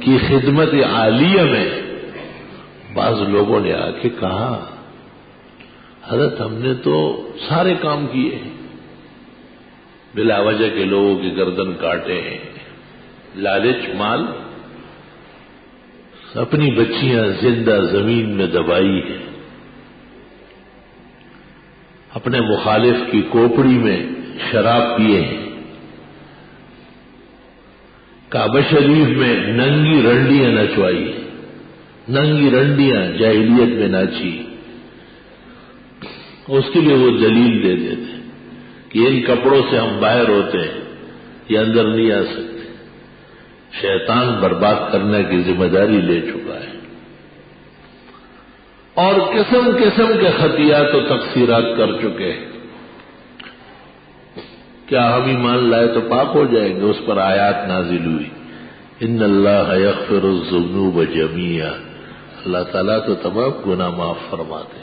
کی خدمت عالیہ میں بعض لوگوں نے آ کے کہا حضرت ہم نے تو سارے کام کیے ہیں، بلا وجہ کے لوگوں کی گردن کاٹے ہیں، لالچ مال، اپنی بچیاں زندہ زمین میں دبائی ہے، اپنے مخالف کی کوپڑی میں شراب پیے ہیں، کعبہ شریف میں ننگی رنڈیاں نچوائی، ننگی رنڈیاں جاہلیت میں ناچی، اس کے لیے وہ دلیل دے دیتے کہ ان کپڑوں سے ہم باہر ہوتے ہیں، یہ اندر نہیں آ سکتے۔ شیطان برباد کرنے کی ذمہ داری لے چکا ہے، اور قسم قسم کے خطیات و تقصیرات کر چکے ہیں۔ کیا ہم ایمان لائے تو پاک ہو جائیں گے؟ اس پر آیات نازل ہوئی، ان اللہ یغفر الذنوب جمیعا، اللہ تعالیٰ تو تمام گناہ معاف فرماتے ہیں۔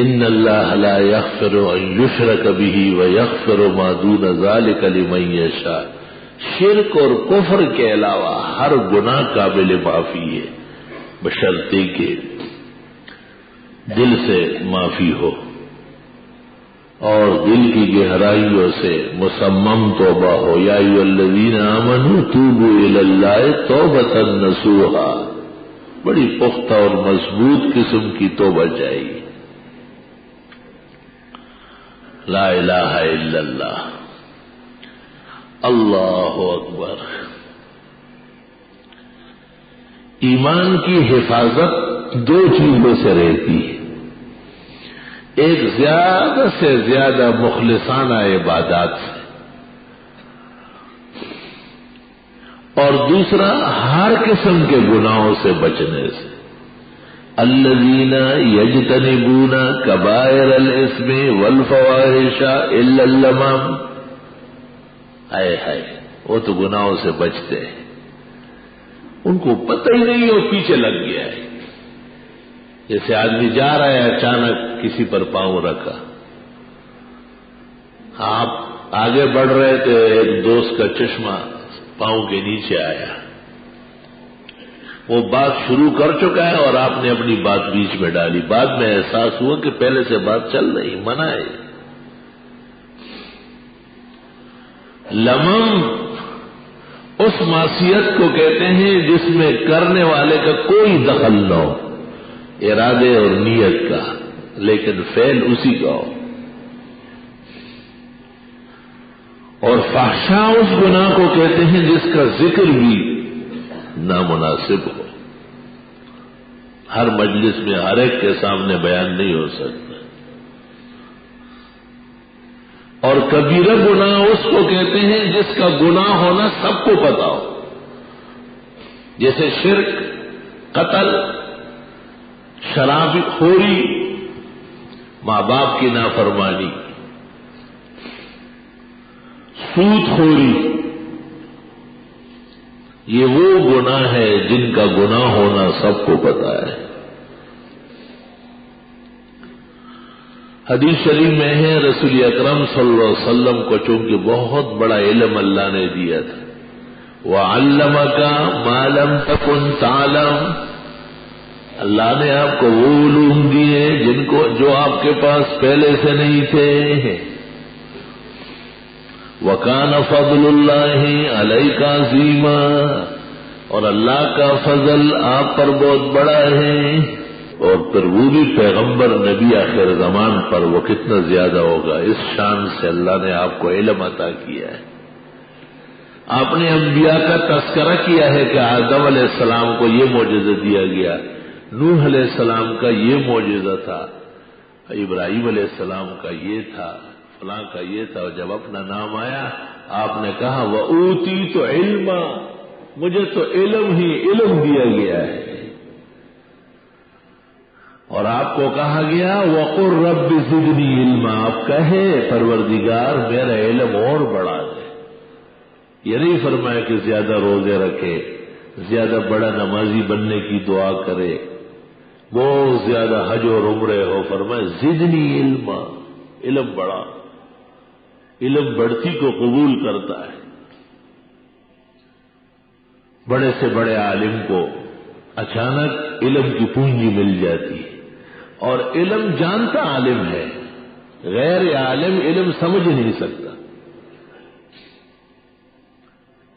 ان اللہ لا یغفر ان یشرک بہ ویغفر ما دون ذلک لمن یشاء. شرک اور کفر کے علاوہ ہر گناہ قابل معافی ہے بشرطے کہ دل سے معافی ہو اور دل کی گہرائیوں سے مصمم توبہ ہو. یا ایھا الذین آمنوا توبوا الی اللہ توبۃ نصوحا. بڑی پختہ اور مضبوط قسم کی توبہ چاہیے. لا الہ الا اللہ. اللہ اکبر. ایمان کی حفاظت دو چیزوں سے رہتی ہے. ایک زیادہ سے زیادہ مخلصانہ عبادات سے اور دوسرا ہر قسم کے گناہوں سے بچنے سے. الذین یجتنبون کبائر الاثم والفواحش الا اللمام. ہائے ہائے، وہ تو گناہوں سے بچتے ہیں، ان کو پتہ ہی نہیں وہ پیچھے لگ گیا ہے. جیسے آدمی جا رہا ہے اچانک کسی پر پاؤں رکھا، آپ آگے بڑھ رہے تھے، ایک دوست کا چشمہ پاؤں کے نیچے آیا، وہ بات شروع کر چکا ہے اور آپ نے اپنی بات بیچ میں ڈالی. بعد میں احساس ہوا کہ پہلے سے بات چل رہی، منع ہے. لمم اس معصیت کو کہتے ہیں جس میں کرنے والے کا کوئی دخل نہ ہو، ارادے اور نیت کا، لیکن فعل اسی کا ہو. اور فحشا اس گناہ کو کہتے ہیں جس کا ذکر بھی نامناسب ہو. ہر مجلس میں ہر ایک کے سامنے بیان نہیں ہو سکتا. اور کبیرہ گناہ اس کو کہتے ہیں جس کا گناہ ہونا سب کو پتا ہو، جیسے شرک، قتل، شراب خوری، ماں باپ کی نافرمانی، سود خوری. یہ وہ گناہ ہے جن کا گناہ ہونا سب کو پتا ہے. حدیث شریف میں ہے رسول اکرم صلی اللہ علیہ وسلم کو چونکہ بہت بڑا علم اللہ نے دیا تھا، وَعَلَّمَكَ مَا لَمْ تَكُنْ تَعْلَمْ. اللہ نے آپ کو وہ علوم دیے جن کو جو آپ کے پاس پہلے سے نہیں تھے. وَكَانَ فَضْلُ اللَّهِ عَلَيْكَ عَظِيمًا. اور اللہ کا فضل آپ پر بہت بڑا ہے. اور پھر وہ بھی پیغمبر نبی آخر زمان پر وہ کتنا زیادہ ہوگا. اس شان سے اللہ نے آپ کو علم عطا کیا ہے. آپ نے انبیاء کا تذکرہ کیا ہے کہ آدم علیہ السلام کو یہ معجزہ دیا گیا، نوح علیہ السلام کا یہ معجزہ تھا، ابراہیم علیہ السلام کا یہ تھا، فلاں کا یہ تھا. اور جب اپنا نام آیا آپ نے کہا وَأُوتِيتُ عِلْمًا، مجھے تو علم ہی علم دیا گیا ہے. اور آپ کو کہا گیا وَقُلْ رَبِّ زِدْنِي عِلْمًا، آپ کہے پروردگار میرا علم اور بڑھا دے. یہ نہیں فرمایا کہ زیادہ روزے رکھے، زیادہ بڑا نمازی بننے کی دعا کرے، بہت زیادہ حج اور عمرے ہو. فرمایا زدنی علما، علم بڑھا. علم بڑھتی کو قبول کرتا ہے. بڑے سے بڑے عالم کو اچانک علم کی پونجی مل جاتی ہے اور علم جانتا عالم ہے، غیر عالم علم سمجھ نہیں سکتا.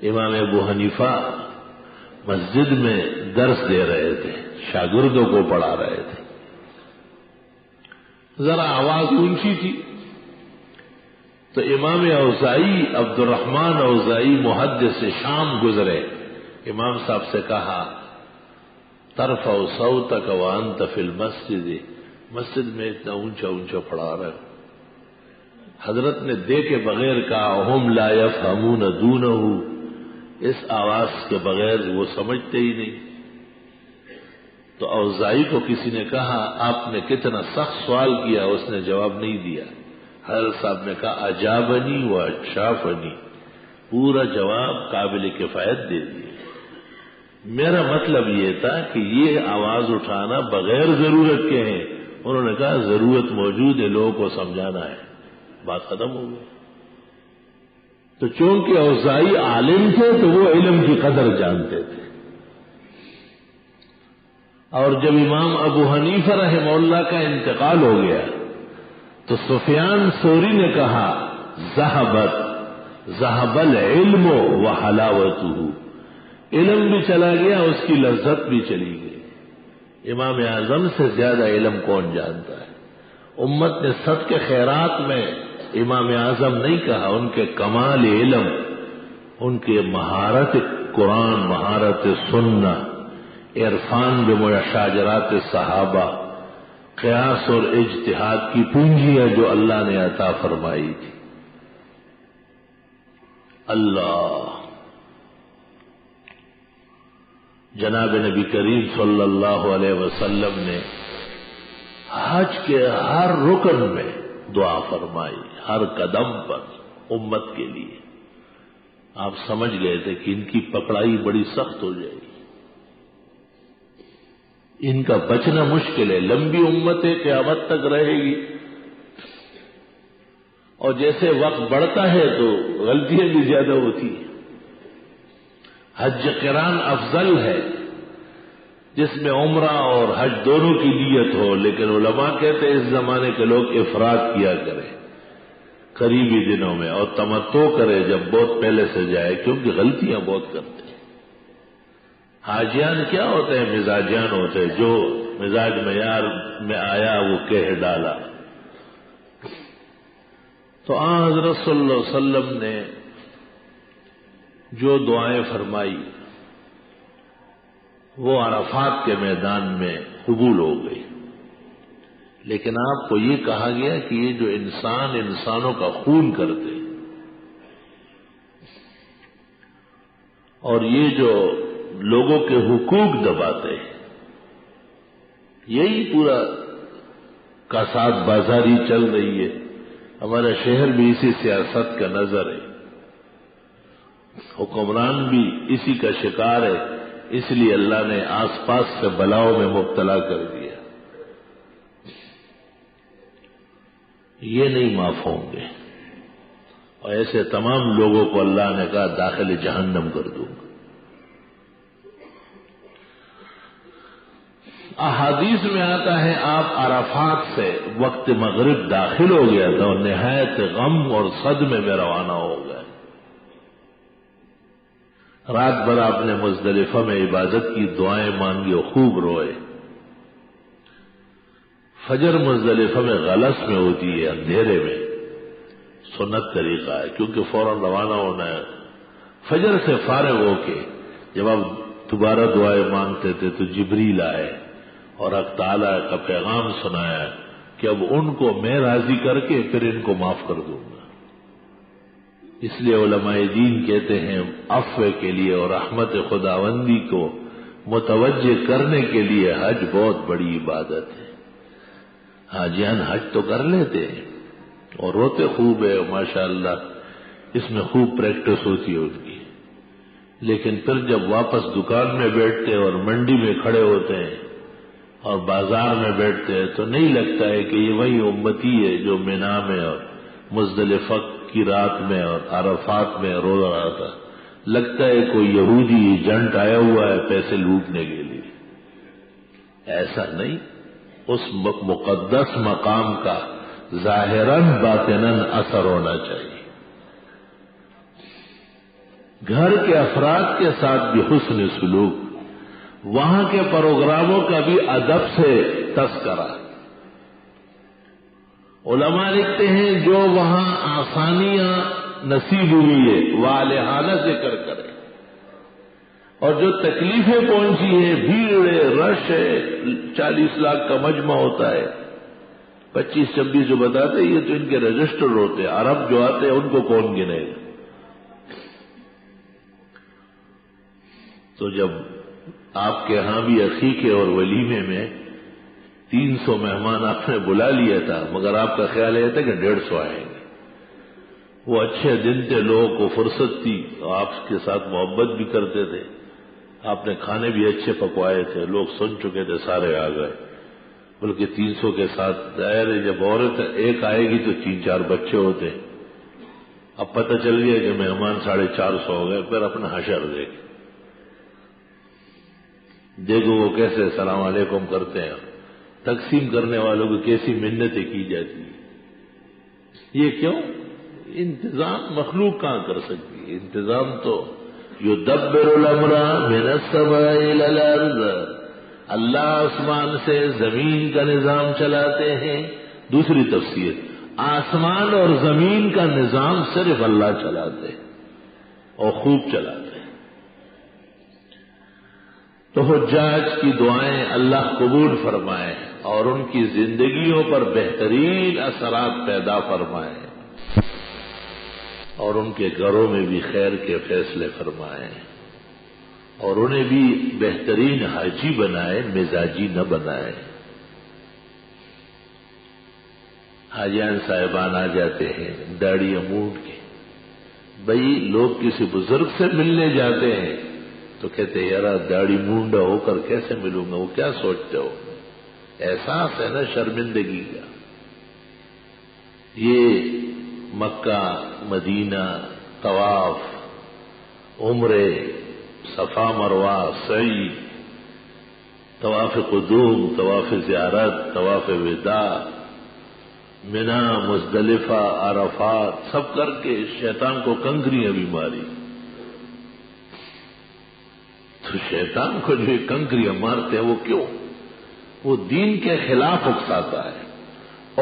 امام ابو حنیفہ مسجد میں درس دے رہے تھے، شاگردوں کو پڑھا رہے تھے. ذرا آواز اونچی تھی تو امام اوزاعی عبد الرحمن اوزاعی محدث شام گزرے. امام صاحب سے کہا ترفع صوتک وانت فی المسجد، مسجد میں اتنا اونچا اونچا پڑھا رہے. حضرت نے دیکھے بغیر کہا ہم لا یفہمون دونہ، اس آواز کے بغیر وہ سمجھتے ہی نہیں. تو اوزاعی کو کسی نے کہا آپ نے کتنا سخت سوال کیا، اس نے جواب نہیں دیا. حضرت صاحب نے کہا اجابنی و اشافنی، پورا جواب قابل کفایت دے دیا. میرا مطلب یہ تھا کہ یہ آواز اٹھانا بغیر ضرورت کے ہیں، انہوں نے کہا ضرورت موجود ہے، لوگوں کو سمجھانا ہے، بات ختم ہو گئی۔ تو چونکہ اوزاعی عالم تھے تو وہ علم کی قدر جانتے تھے، اور جب امام ابو حنیفہ رحمہ اللہ کا انتقال ہو گیا تو سفیان ثوری نے کہا ذهب العلم وحلاوته، علم بھی چلا گیا، اس کی لذت بھی چلی گئی۔ امام اعظم سے زیادہ علم کون جانتا ہے؟ امت نے صدقہ کے خیرات میں امام اعظم نہیں کہا، ان کے کمال علم، ان کے مہارت قرآن، مہارت سننا، عرفان بمشاجرات صحابہ، قیاس اور اجتہاد کی پونجیاں جو اللہ نے عطا فرمائی تھی۔ اللہ جناب نبی کریم صلی اللہ علیہ وسلم نے حج کے ہر رکن میں دعا فرمائی، ہر قدم پر امت کے لیے۔ آپ سمجھ گئے تھے کہ ان کی پکڑائی بڑی سخت ہو جائے گی، ان کا بچنا مشکل ہے، لمبی امت ہے، قیامت تک رہے گی، اور جیسے وقت بڑھتا ہے تو غلطیاں بھی زیادہ ہوتی ہیں۔ حج قران افضل ہے جس میں عمرہ اور حج دونوں کی نیت ہو، لیکن علماء کہتے ہیں اس زمانے کے لوگ افراد کیا کریں قریبی دنوں میں، اور تمتع کرے جب بہت پہلے سے جائے، کیونکہ غلطیاں بہت کرتے ہیں۔ حاجیان کیا ہوتے ہیں؟ مزاجیان ہوتے ہیں، جو مزاج معیار میں آیا وہ کہہ ڈالا۔ تو حضرت صلی اللہ علیہ وسلم نے جو دعائیں فرمائی وہ عرفات کے میدان میں قبول ہو گئی، لیکن آپ کو یہ کہا گیا کہ یہ جو انسانوں کا خون کرتے اور یہ جو لوگوں کے حقوق دباتے ہیں، یہی پورا کساد بازاری چل رہی ہے۔ ہمارا شہر بھی اسی سیاست کا نظر ہے، حکمران بھی اسی کا شکار ہے، اس لیے اللہ نے آس پاس سے بلاؤں میں مبتلا کر دیا۔ یہ نہیں معاف ہوں گے، اور ایسے تمام لوگوں کو اللہ نے کہا داخل جہنم کر دوں گا۔ احادیث میں آتا ہے آپ عرفات سے وقت مغرب داخل ہو گیا تھا اور نہایت غم اور صدمے میں روانہ ہو گئے۔ رات بھر آپ نے مزدلفہ میں عبادت کی، دعائیں مانگی اور خوب روئے۔ فجر مزدلفہ میں غلس میں ہوتی ہے، اندھیرے میں، سنت طریقہ ہے کیونکہ فوراً روانہ ہونا ہے۔ فجر سے فارغ ہو کے جب آپ دوبارہ دعائیں مانگتے تھے تو جبریل آئے اور حق تعالیٰ کا پیغام سنایا کہ اب ان کو میں راضی کر کے پھر ان کو معاف کر دوں گا۔ اس لیے علماء دین کہتے ہیں عفو کے لیے اور رحمت خداوندی کو متوجہ کرنے کے لیے حج بہت بڑی عبادت ہے۔ حاجیان حج تو کر لیتے ہیں اور روتے خوب ہے، ماشاءاللہ اس میں خوب پریکٹس ہوتی ہے ان کی، لیکن پھر جب واپس دکان میں بیٹھتے اور منڈی میں کھڑے ہوتے ہیں اور بازار میں بیٹھتے ہیں تو نہیں لگتا ہے کہ یہ وہی امتی ہے جو مینا میں اور مزدلفہ کی رات میں اور عرفات میں رو رہا تھا۔ لگتا ہے کوئی یہودی ایجنٹ آیا ہوا ہے پیسے لوٹنے کے لیے۔ ایسا نہیں، اس مقدس مقام کا ظاہراً باطناً اثر ہونا چاہیے۔ گھر کے افراد کے ساتھ بھی حسن سلوک، وہاں کے پروگراموں کا بھی ادب سے تذکرہ۔ علماء لکھتے ہیں جو وہاں آسانیاں نصیب ہوئی ہے والہانہ ذکر کرے، اور جو تکلیفیں پہنچی ہیں، بھیڑ ہے، رش ہے، 40 لاکھ کا مجمع ہوتا ہے، 25-26 جو بتاتے یہ تو ان کے رجسٹر ہوتے ہیں، عرب جو آتے ہیں ان کو کون گنے گا؟ تو جب آپ کے ہاں بھی عقیقے اور ولیمے میں 300 مہمان آپ نے بلا لیا تھا، مگر آپ کا خیال یہ تھا کہ 150 آئیں گے۔ وہ اچھے دن تھے، لوگوں کو فرصت تھی، آپ کے ساتھ محبت بھی کرتے تھے، آپ نے کھانے بھی اچھے پکوائے تھے، لوگ سن چکے تھے، سارے آ گئے۔ بلکہ 300 کے ساتھ ظاہر ہے جب عورت ایک آئے گی تو 3-4 بچے ہوتے ہیں. اب پتہ چل گیا کہ مہمان 450 ہو گئے، پھر اپنا حشر دیکھو وہ کیسے السلام علیکم کرتے ہیں، تقسیم کرنے والوں کو کیسی منتیں کی جاتی ہیں. یہ کیوں؟ انتظام مخلوق کہاں کر سکتی ہے؟ انتظام تو یدبر الامر من السماء الى الارض، اللہ آسمان سے زمین کا نظام چلاتے ہیں. دوسری تفسیر، آسمان اور زمین کا نظام صرف اللہ چلاتے ہیں اور خوب چلاتے ہیں. تو حجاج کی دعائیں اللہ قبول فرمائے اور ان کی زندگیوں پر بہترین اثرات پیدا فرمائے اور ان کے گھروں میں بھی خیر کے فیصلے فرمائے اور انہیں بھی بہترین حاجی بنائے، مزاجی نہ بنائے. حاجیان صاحبان آ جاتے ہیں داڑھی مونڈ کے. بھئی لوگ کسی بزرگ سے ملنے جاتے ہیں تو کہتے ہیں یار داڑھی مونڈا ہو کر کیسے ملوں گا؟ وہ کیا سوچتے ہو؟ احساس ہے نا شرمندگی کا. یہ مکہ مدینہ طواف، عمرے، صفا مروہ، سعی، طواف قدوم، طواف زیارت، طواف وداع، منا، مزدلفہ، عرفات، سب کر کے شیطان کو کنکریاں بھی ماری. تو شیطان کو جو کنکریاں مارتے ہیں وہ کیوں؟ وہ دین کے خلاف اکساتا ہے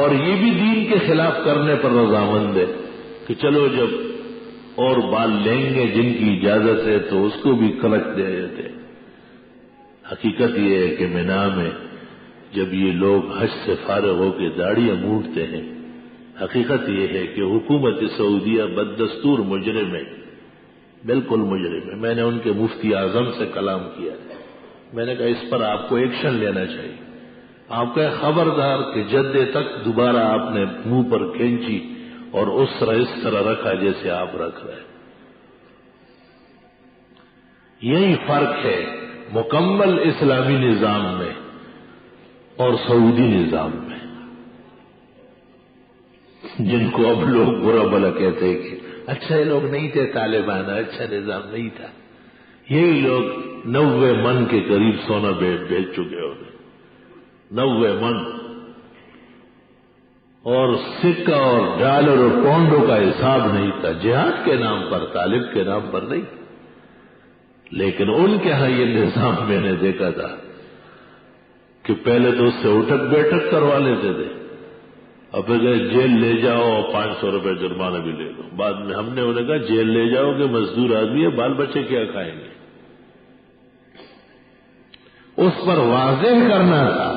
اور یہ بھی دین کے خلاف کرنے پر رضامند ہے کہ چلو جب اور بال لیں گے جن کی اجازت ہے تو اس کو بھی کلچ دے دیتے. حقیقت یہ ہے کہ منا میں جب یہ لوگ حج سے فارغ ہو کے داڑیاں مونڈتے ہیں، حقیقت یہ ہے کہ حکومت سعودیہ بددستور مجرم ہے، بالکل مجرم ہے. میں نے ان کے مفتی اعظم سے کلام کیا ہے. میں نے کہا اس پر آپ کو ایکشن لینا چاہیے. آپ کا خبردار کہ جدے تک دوبارہ آپ نے منہ پر کھینچی اور اس طرح رکھا جیسے آپ رکھ رہے. یہی فرق ہے مکمل اسلامی نظام میں اور سعودی نظام میں، جن کو اب لوگ برا بلا کہتے ہیں کہ اچھا یہ لوگ نہیں تھے طالبان، اچھا نظام نہیں تھا. یہی لوگ 90 من کے قریب سونا بیچ چکے ہوتے، 90 من، اور سکہ اور ڈالر اور پونڈوں کا حساب نہیں تھا. جہاد کے نام پر، طالب کے نام پر نہیں. لیکن ان کے ہاں یہ نظام میں نے دیکھا تھا کہ پہلے تو اس سے اٹھک بیٹھک کروا لیتے تھے، اب جیل لے جاؤ اور 500 روپے جرمانہ بھی لے لو. بعد میں ہم نے انہیں کہا جیل لے جاؤ کہ مزدور آدمی ہے، بال بچے کیا کھائیں گے؟ اس پر واضح کرنا تھا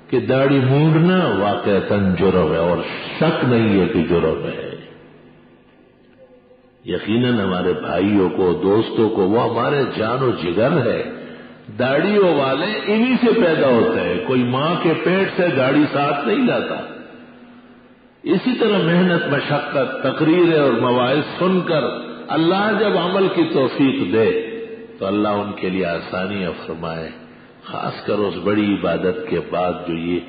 کہ داڑھی مونڈنا واقعتاً جرم ہے اور شک نہیں ہے کہ جرم ہے. یقیناً ہمارے بھائیوں کو، دوستوں کو، وہ ہمارے جان و جگر ہے. داڑھیوں والے انہی سے پیدا ہوتے ہیں، کوئی ماں کے پیٹ سے داڑھی ساتھ نہیں لاتا. اسی طرح محنت، مشقت، تقریریں اور مواعظ سن کر اللہ جب عمل کی توفیق دے تو اللہ ان کے لیے آسانیاں فرمائے. خاص کر اس بڑی عبادت کے بعد جو یہ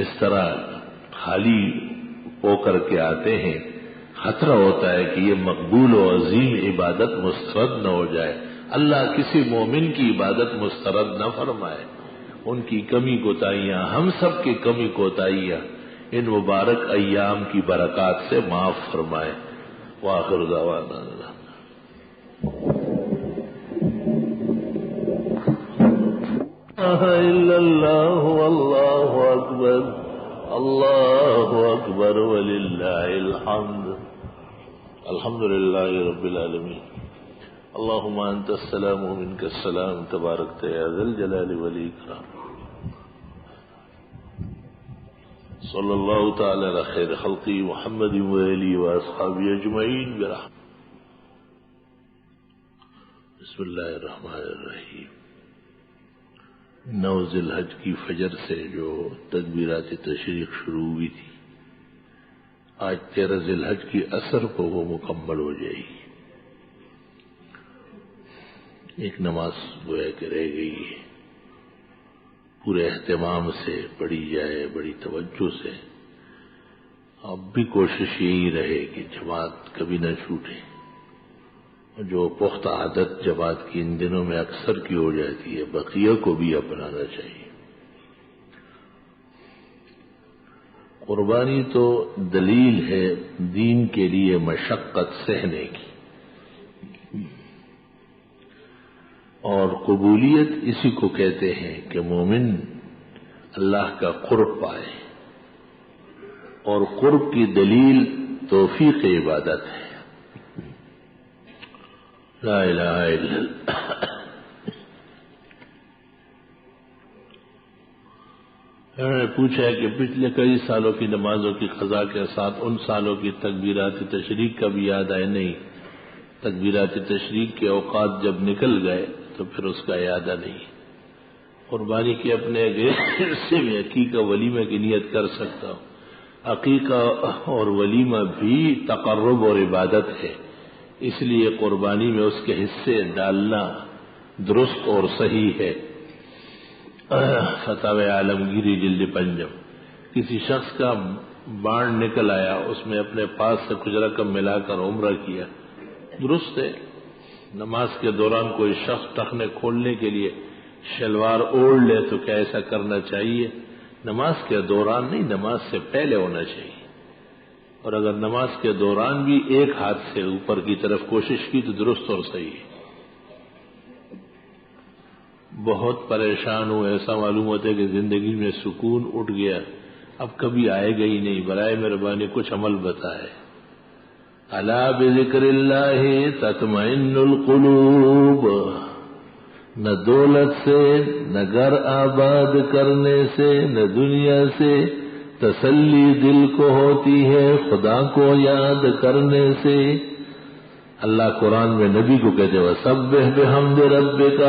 اس طرح خالی ہو کر کے آتے ہیں، خطرہ ہوتا ہے کہ یہ مقبول و عظیم عبادت مسترد نہ ہو جائے. اللہ کسی مومن کی عبادت مسترد نہ فرمائے. ان کی کمی کوتاہیاں، ہم سب کی کمی کوتاہیاں ان مبارک ایام کی برکات سے معاف فرمائے. وآخر دعوانا الا اللہ واللہ اکبر، اللہ اکبر وللہ الحمد. الحمد للہ رب العالمین. اللہم انت السلام ومنک السلام تبارکت یا ذا الجلال والاکرام. صلی اللہ تعالی علی خیر خلقی محمد وآلہ واصحابہ اجمعین برحمتہ. بسم اللہ الرحمن الرحیم. 9 ذی الحج کی فجر سے جو تکبیرات تشریق شروع ہوئی تھی، آج 13 ذی الحج کی عصر کو وہ مکمل ہو جائے گی. ایک نماز گویا کہ رہ گئی ہے. پورے اہتمام سے پڑھی جائے، بڑی توجہ سے. اب بھی کوشش یہی رہے کہ جماعت کبھی نہ چھوٹے. جو پختہ عادت جماعت کی ان دنوں میں اکثر کی ہو جاتی ہے، بقیہ کو بھی اپنانا چاہیے. قربانی تو دلیل ہے دین کے لیے مشقت سہنے کی، اور قبولیت اسی کو کہتے ہیں کہ مومن اللہ کا قرب پائے، اور قرب کی دلیل توفیق عبادت ہے. لا الہ الا اللہ. میں نے پوچھا کہ پچھلے کئی سالوں کی نمازوں کی قضا کے ساتھ ان سالوں کی تکبیرات تشریق کا بھی یاد آئے. نہیں، تکبیرات تشریق کے اوقات جب نکل گئے تو پھر اس کا یادہ نہیں. قربانی کے اپنے حصے میں عقیقہ ولیمہ کی نیت کر سکتا ہوں. عقیقہ اور ولیمہ بھی تقرب اور عبادت ہے، اس لیے قربانی میں اس کے حصے ڈالنا درست اور صحیح ہے. فتاوی عالمگیری جلد 5. کسی شخص کا بانڈ نکل آیا، اس میں اپنے پاس سے کچھ رقم ملا کر عمرہ کیا، درست ہے. نماز کے دوران کوئی شخص ٹخنے کھولنے کے لیے شلوار اوڑھ لے تو کیا ایسا کرنا چاہیے؟ نماز کے دوران نہیں، نماز سے پہلے ہونا چاہیے. اور اگر نماز کے دوران بھی ایک ہاتھ سے اوپر کی طرف کوشش کی تو درست اور صحیح ہے. بہت پریشان ہوں، ایسا معلوم ہوتا ہے کہ زندگی میں سکون اٹھ گیا، اب کبھی آئے گا ہی نہیں. برائے مہربانی کچھ عمل بتائے. الا بذکر اللہ تطمئن القلوب. نہ دولت سے، نہ گھر آباد کرنے سے، نہ دنیا سے تسلی دل کو ہوتی ہے خدا کو یاد کرنے سے. اللہ قرآن میں نبی کو کہتے وسبح بحمد ربک،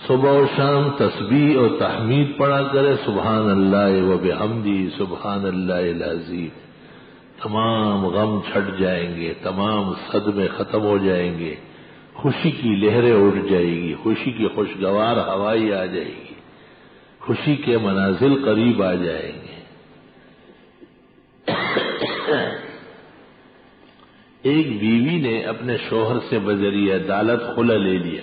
صبح و شام تسبیح اور تحمید پڑھا کرے، سبحان اللہ و بحمدی سبحان اللہ العظیم. تمام غم چھٹ جائیں گے، تمام صدمے ختم ہو جائیں گے، خوشی کی لہریں اٹھ جائے گی، خوشی کی خوشگوار ہوائیں آ جائے گی، خوشی کے منازل قریب آ جائیں گے. ایک بیوی نے اپنے شوہر سے بذریعہ عدالت خلع لے لیا.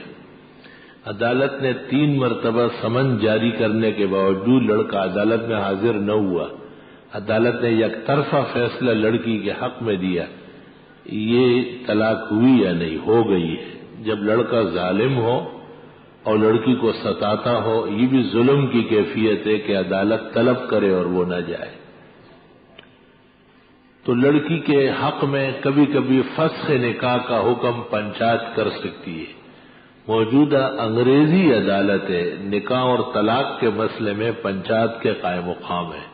عدالت نے 3 مرتبہ سمن جاری کرنے کے باوجود لڑکا عدالت میں حاضر نہ ہوا. عدالت نے یک طرفہ فیصلہ لڑکی کے حق میں دیا. یہ طلاق ہوئی یا نہیں؟ ہو گئی ہے. جب لڑکا ظالم ہو اور لڑکی کو ستاتا ہو، یہ بھی ظلم کی کیفیت ہے کہ عدالت طلب کرے اور وہ نہ جائے. تو لڑکی کے حق میں کبھی کبھی فسخ نکاح کا حکم پنچایت کر سکتی ہے. موجودہ انگریزی عدالتیں نکاح اور طلاق کے مسئلے میں پنچایت کے قائم مقام ہیں.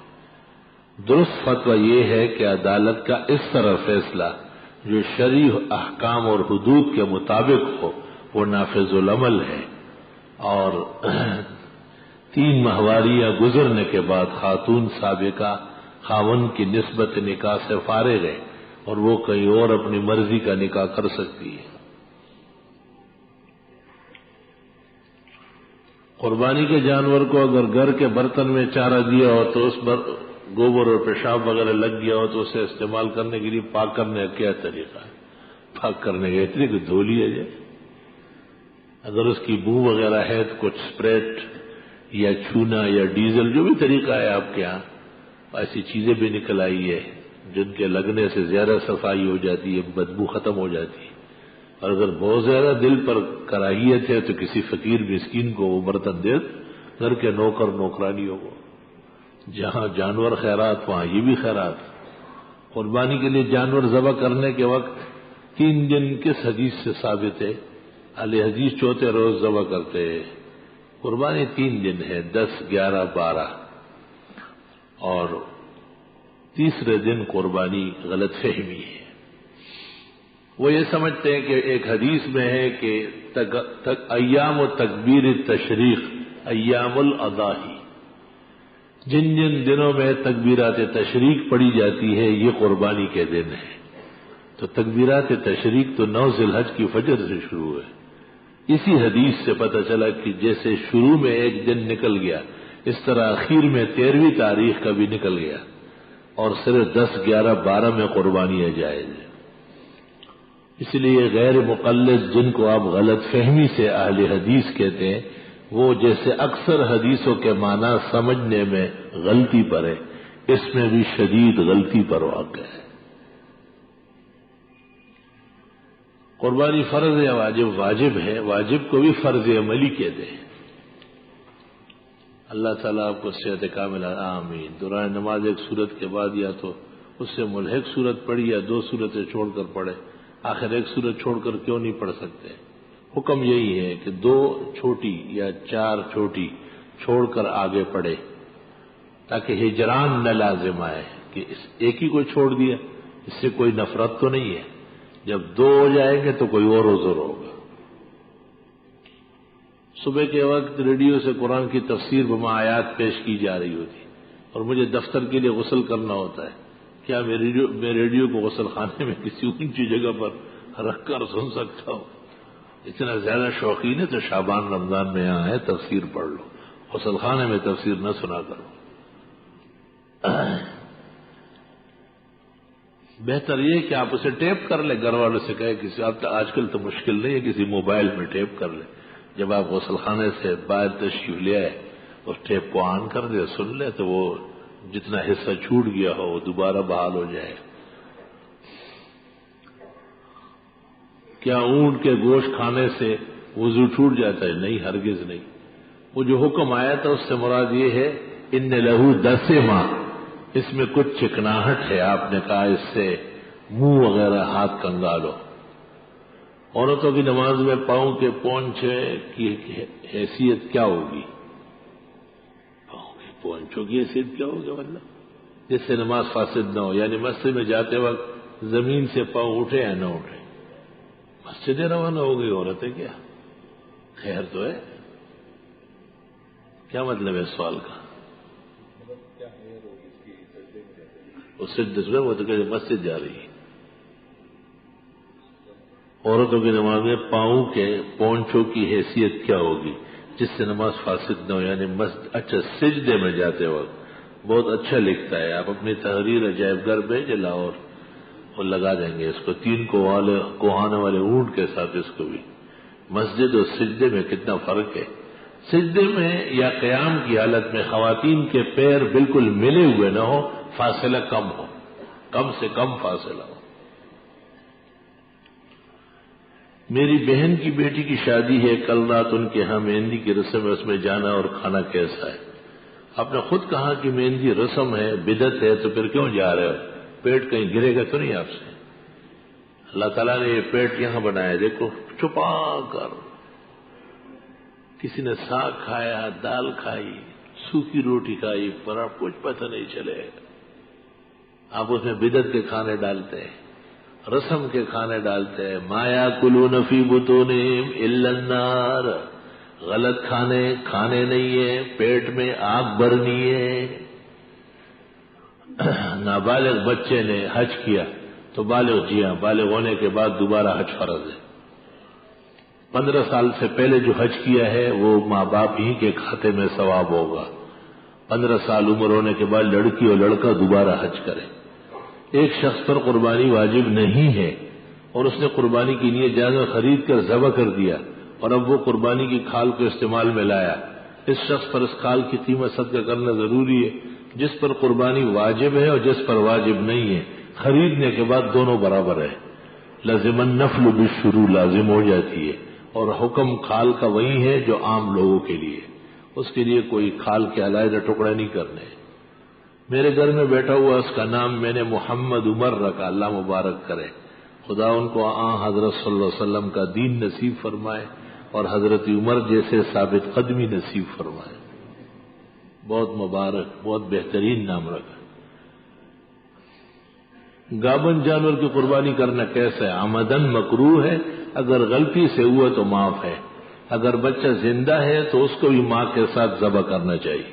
درست فتویٰ یہ ہے کہ عدالت کا اس طرح فیصلہ جو شرعی احکام اور حدود کے مطابق ہو وہ نافذ العمل ہے. اور 3 ماہواریاں گزرنے کے بعد خاتون سابقہ خاوند کی نسبت نکاح سے فارغ ہے اور وہ کہیں اور اپنی مرضی کا نکاح کر سکتی ہے. قربانی کے جانور کو اگر گھر کے برتن میں چارہ دیا ہو تو اس پر گوبر اور پیشاب وغیرہ لگ گیا ہو تو اسے استعمال کرنے کے لیے پاک کرنے کا کیا طریقہ ہے؟ پاک کرنے کا اتنی کہ دھو لیا جائے. اگر اس کی بو وغیرہ ہے تو کچھ اسپریٹ یا چونا یا ڈیزل جو بھی طریقہ ہے آپ کے ہاں، ایسی چیزیں بھی نکل آئی ہے جن کے لگنے سے زیادہ صفائی ہو جاتی ہے، بدبو ختم ہو جاتی ہے. اور اگر بہت زیادہ دل پر کراہیت ہے تو کسی فقیر مسکین کو وہ برتن دے، گھر کے نوکر نوکرانیوں کو. جہاں جانور خیرات وہاں یہ بھی خیرات. قربانی کے لیے جانور ذبح کرنے کے وقت 3 دن کس حدیث سے ثابت ہے؟ اہل حدیث 4تھے روز ذبح کرتے ہیں. قربانی 3 دن ہے، 10، 11، 12 اور تیسرے دن قربانی غلط فہمی ہے. وہ یہ سمجھتے ہیں کہ ایک حدیث میں ہے کہ ایام و تکبیر تشریق ایام الاضاحی، جن جن دنوں میں تکبیرات تشریق پڑھی جاتی ہے یہ قربانی کے دن ہے. تو تکبیرات تشریق تو 9 ذی الحج کی فجر سے شروع ہے. اسی حدیث سے پتہ چلا کہ جیسے شروع میں ایک دن نکل گیا اس طرح اخیر میں 13ویں تاریخ کا بھی نکل گیا اور صرف 10, 11, 12 میں قربانیاں جائز ہیں۔ اس لیے غیر مقلد جن کو آپ غلط فہمی سے اہل حدیث کہتے ہیں، وہ جیسے اکثر حدیثوں کے معنی سمجھنے میں غلطی پر ہے، اس میں بھی شدید غلطی پر واقع ہے۔ قربانی فرض ہے، واجب واجب ہے، واجب کو بھی فرض عملی کہتے ہیں۔ اللہ تعالیٰ آپ کو صحت کاملہ آمین۔ دوران نماز ایک سورت کے بعد یا تو اس سے ملحق سورت پڑھی یا 2 سورتیں چھوڑ کر پڑھے، آخر ایک سورت چھوڑ کر کیوں نہیں پڑھ سکتے؟ حکم یہی ہے کہ 2 چھوٹی یا 4 چھوٹی چھوڑ کر آگے پڑھے تاکہ ہجران نہ لازم آئے کہ ایک ہی کو چھوڑ دیا، اس سے کوئی نفرت تو نہیں ہے۔ جب 2 ہو جائیں گے تو کوئی اور عذر ہوگا۔ صبح کے وقت ریڈیو سے قرآن کی تفسیر بما آیات پیش کی جا رہی ہوتی اور مجھے دفتر کے لیے غسل کرنا ہوتا ہے، کیا میں ریڈیو کو غسل خانے میں کسی اونچی جگہ پر رکھ کر سن سکتا ہوں؟ اتنا زیادہ شوقین ہے تو شعبان رمضان میں یہاں ہے، تفسیر پڑھ لو، غسل خانے میں تفسیر نہ سنا کرو۔ بہتر یہ کہ آپ اسے ٹیپ کر لیں، گھر والوں سے کہے کسی، آج کل تو مشکل نہیں ہے، کسی موبائل میں ٹیپ کر لیں، جب آپ غسل خانے سے باہر تشریف لے آئے اس ٹیپ کو آن کر دے، سن لے تو وہ جتنا حصہ چھوٹ گیا ہو وہ دوبارہ بحال ہو جائے۔ کیا اونٹ کے گوشت کھانے سے وضو ٹوٹ جاتا ہے؟ نہیں، ہرگز نہیں۔ وہ جو حکم آیا تھا اس سے مراد یہ ہے ان لہو دسما، اس میں کچھ چکناہٹ ہے، آپ نے کہا اس سے منہ وغیرہ ہاتھ کنگالو۔ عورتوں کی نماز میں پاؤں کے پونچھے کی حیثیت کیا ہوگی؟ پاؤں کے پونچھوں کی حیثیت کیا ہوگی؟ مطلب جس سے نماز فاسد نہ ہو، یعنی مسجد میں جاتے وقت زمین سے پاؤں اٹھے یا نہ اٹھے، مسجد روانہ ہو گئی عورتیں، کیا خیر تو ہے؟ کیا مطلب ہے سوال کا؟ اس سے دوسرے وہ تو کہ مسجد جا رہی ہے۔ عورتوں کی نماز میں پاؤں کے پونچھوں کی حیثیت کیا ہوگی جس سے نماز فاسد نہ ہو؟ یعنی اچھا، سجدے میں جاتے وقت بہت اچھا لکھتا ہے، آپ اپنی تحریر عجائب گھر بھیجے لاہور، وہ لگا دیں گے اس کو 3 کوہانے والے اونٹ کے ساتھ۔ اس کو بھی مسجد اور سجدے میں کتنا فرق ہے۔ سجدے میں یا قیام کی حالت میں خواتین کے پیر بالکل ملے ہوئے نہ ہو، فاصلہ کم ہو، کم سے کم فاصلہ ہو۔ میری بہن کی بیٹی کی شادی ہے، کل رات ان کے ہاں مہندی کی رسم ہے، اس میں جانا اور کھانا کیسا ہے؟ آپ نے خود کہا کہ مہندی رسم ہے، بدعت ہے، تو پھر کیوں جا رہے ہو؟ پیٹ کہیں گرے گا تو نہیں آپ سے؟ اللہ تعالیٰ نے یہ پیٹ یہاں بنایا، دیکھو چھپا کر، کسی نے ساگ کھایا، دال کھائی، سوکھی روٹی کھائی، پر آپ کچھ پتہ نہیں چلے، آپ اس میں بدعت کے کھانے ڈالتے ہیں، رسم کے کھانے ڈالتے ہیں۔ ما یاکلون فی بطونہم الا النار، غلط کھانے نہیں ہیں، پیٹ میں آگ بھرنی ہے۔ نابالغ بچے نے حج کیا تو بالغ، جی ہاں، بالغ ہونے کے بعد دوبارہ حج فرض ہے۔ 15 سال سے پہلے جو حج کیا ہے وہ ماں باپ ہی کے کھاتے میں ثواب ہوگا۔ 15 سال عمر ہونے کے بعد لڑکی اور لڑکا دوبارہ حج کرے۔ ایک شخص پر قربانی واجب نہیں ہے اور اس نے قربانی کے لیے جانور خرید کر ذبح کر دیا اور اب وہ قربانی کی کھال کو استعمال میں لایا، اس شخص پر اس کھال کی قیمت صدقہ کرنا ضروری ہے۔ جس پر قربانی واجب ہے اور جس پر واجب نہیں ہے، خریدنے کے بعد دونوں برابر ہے۔ لازم النفل بالشروع لازم ہو جاتی ہے، اور حکم کھال کا وہی ہے جو عام لوگوں کے لیے، اس کے لیے کوئی کھال کے علیحدہ ٹکڑے نہیں کرنے۔ میرے گھر میں بیٹھا ہوا اس کا نام میں نے محمد عمر رکھا، اللہ مبارک کرے، خدا ان کو حضرت صلی اللہ علیہ وسلم کا دین نصیب فرمائے اور حضرت عمر جیسے ثابت قدمی نصیب فرمائے۔ بہت مبارک، بہت بہترین نام رکھا۔ گابن جانور کی قربانی کرنا کیسا ہے؟ عمدن مکروہ ہے، اگر غلطی سے ہوا تو معاف ہے۔ اگر بچہ زندہ ہے تو اس کو بھی ماں کے ساتھ ذبح کرنا چاہیے،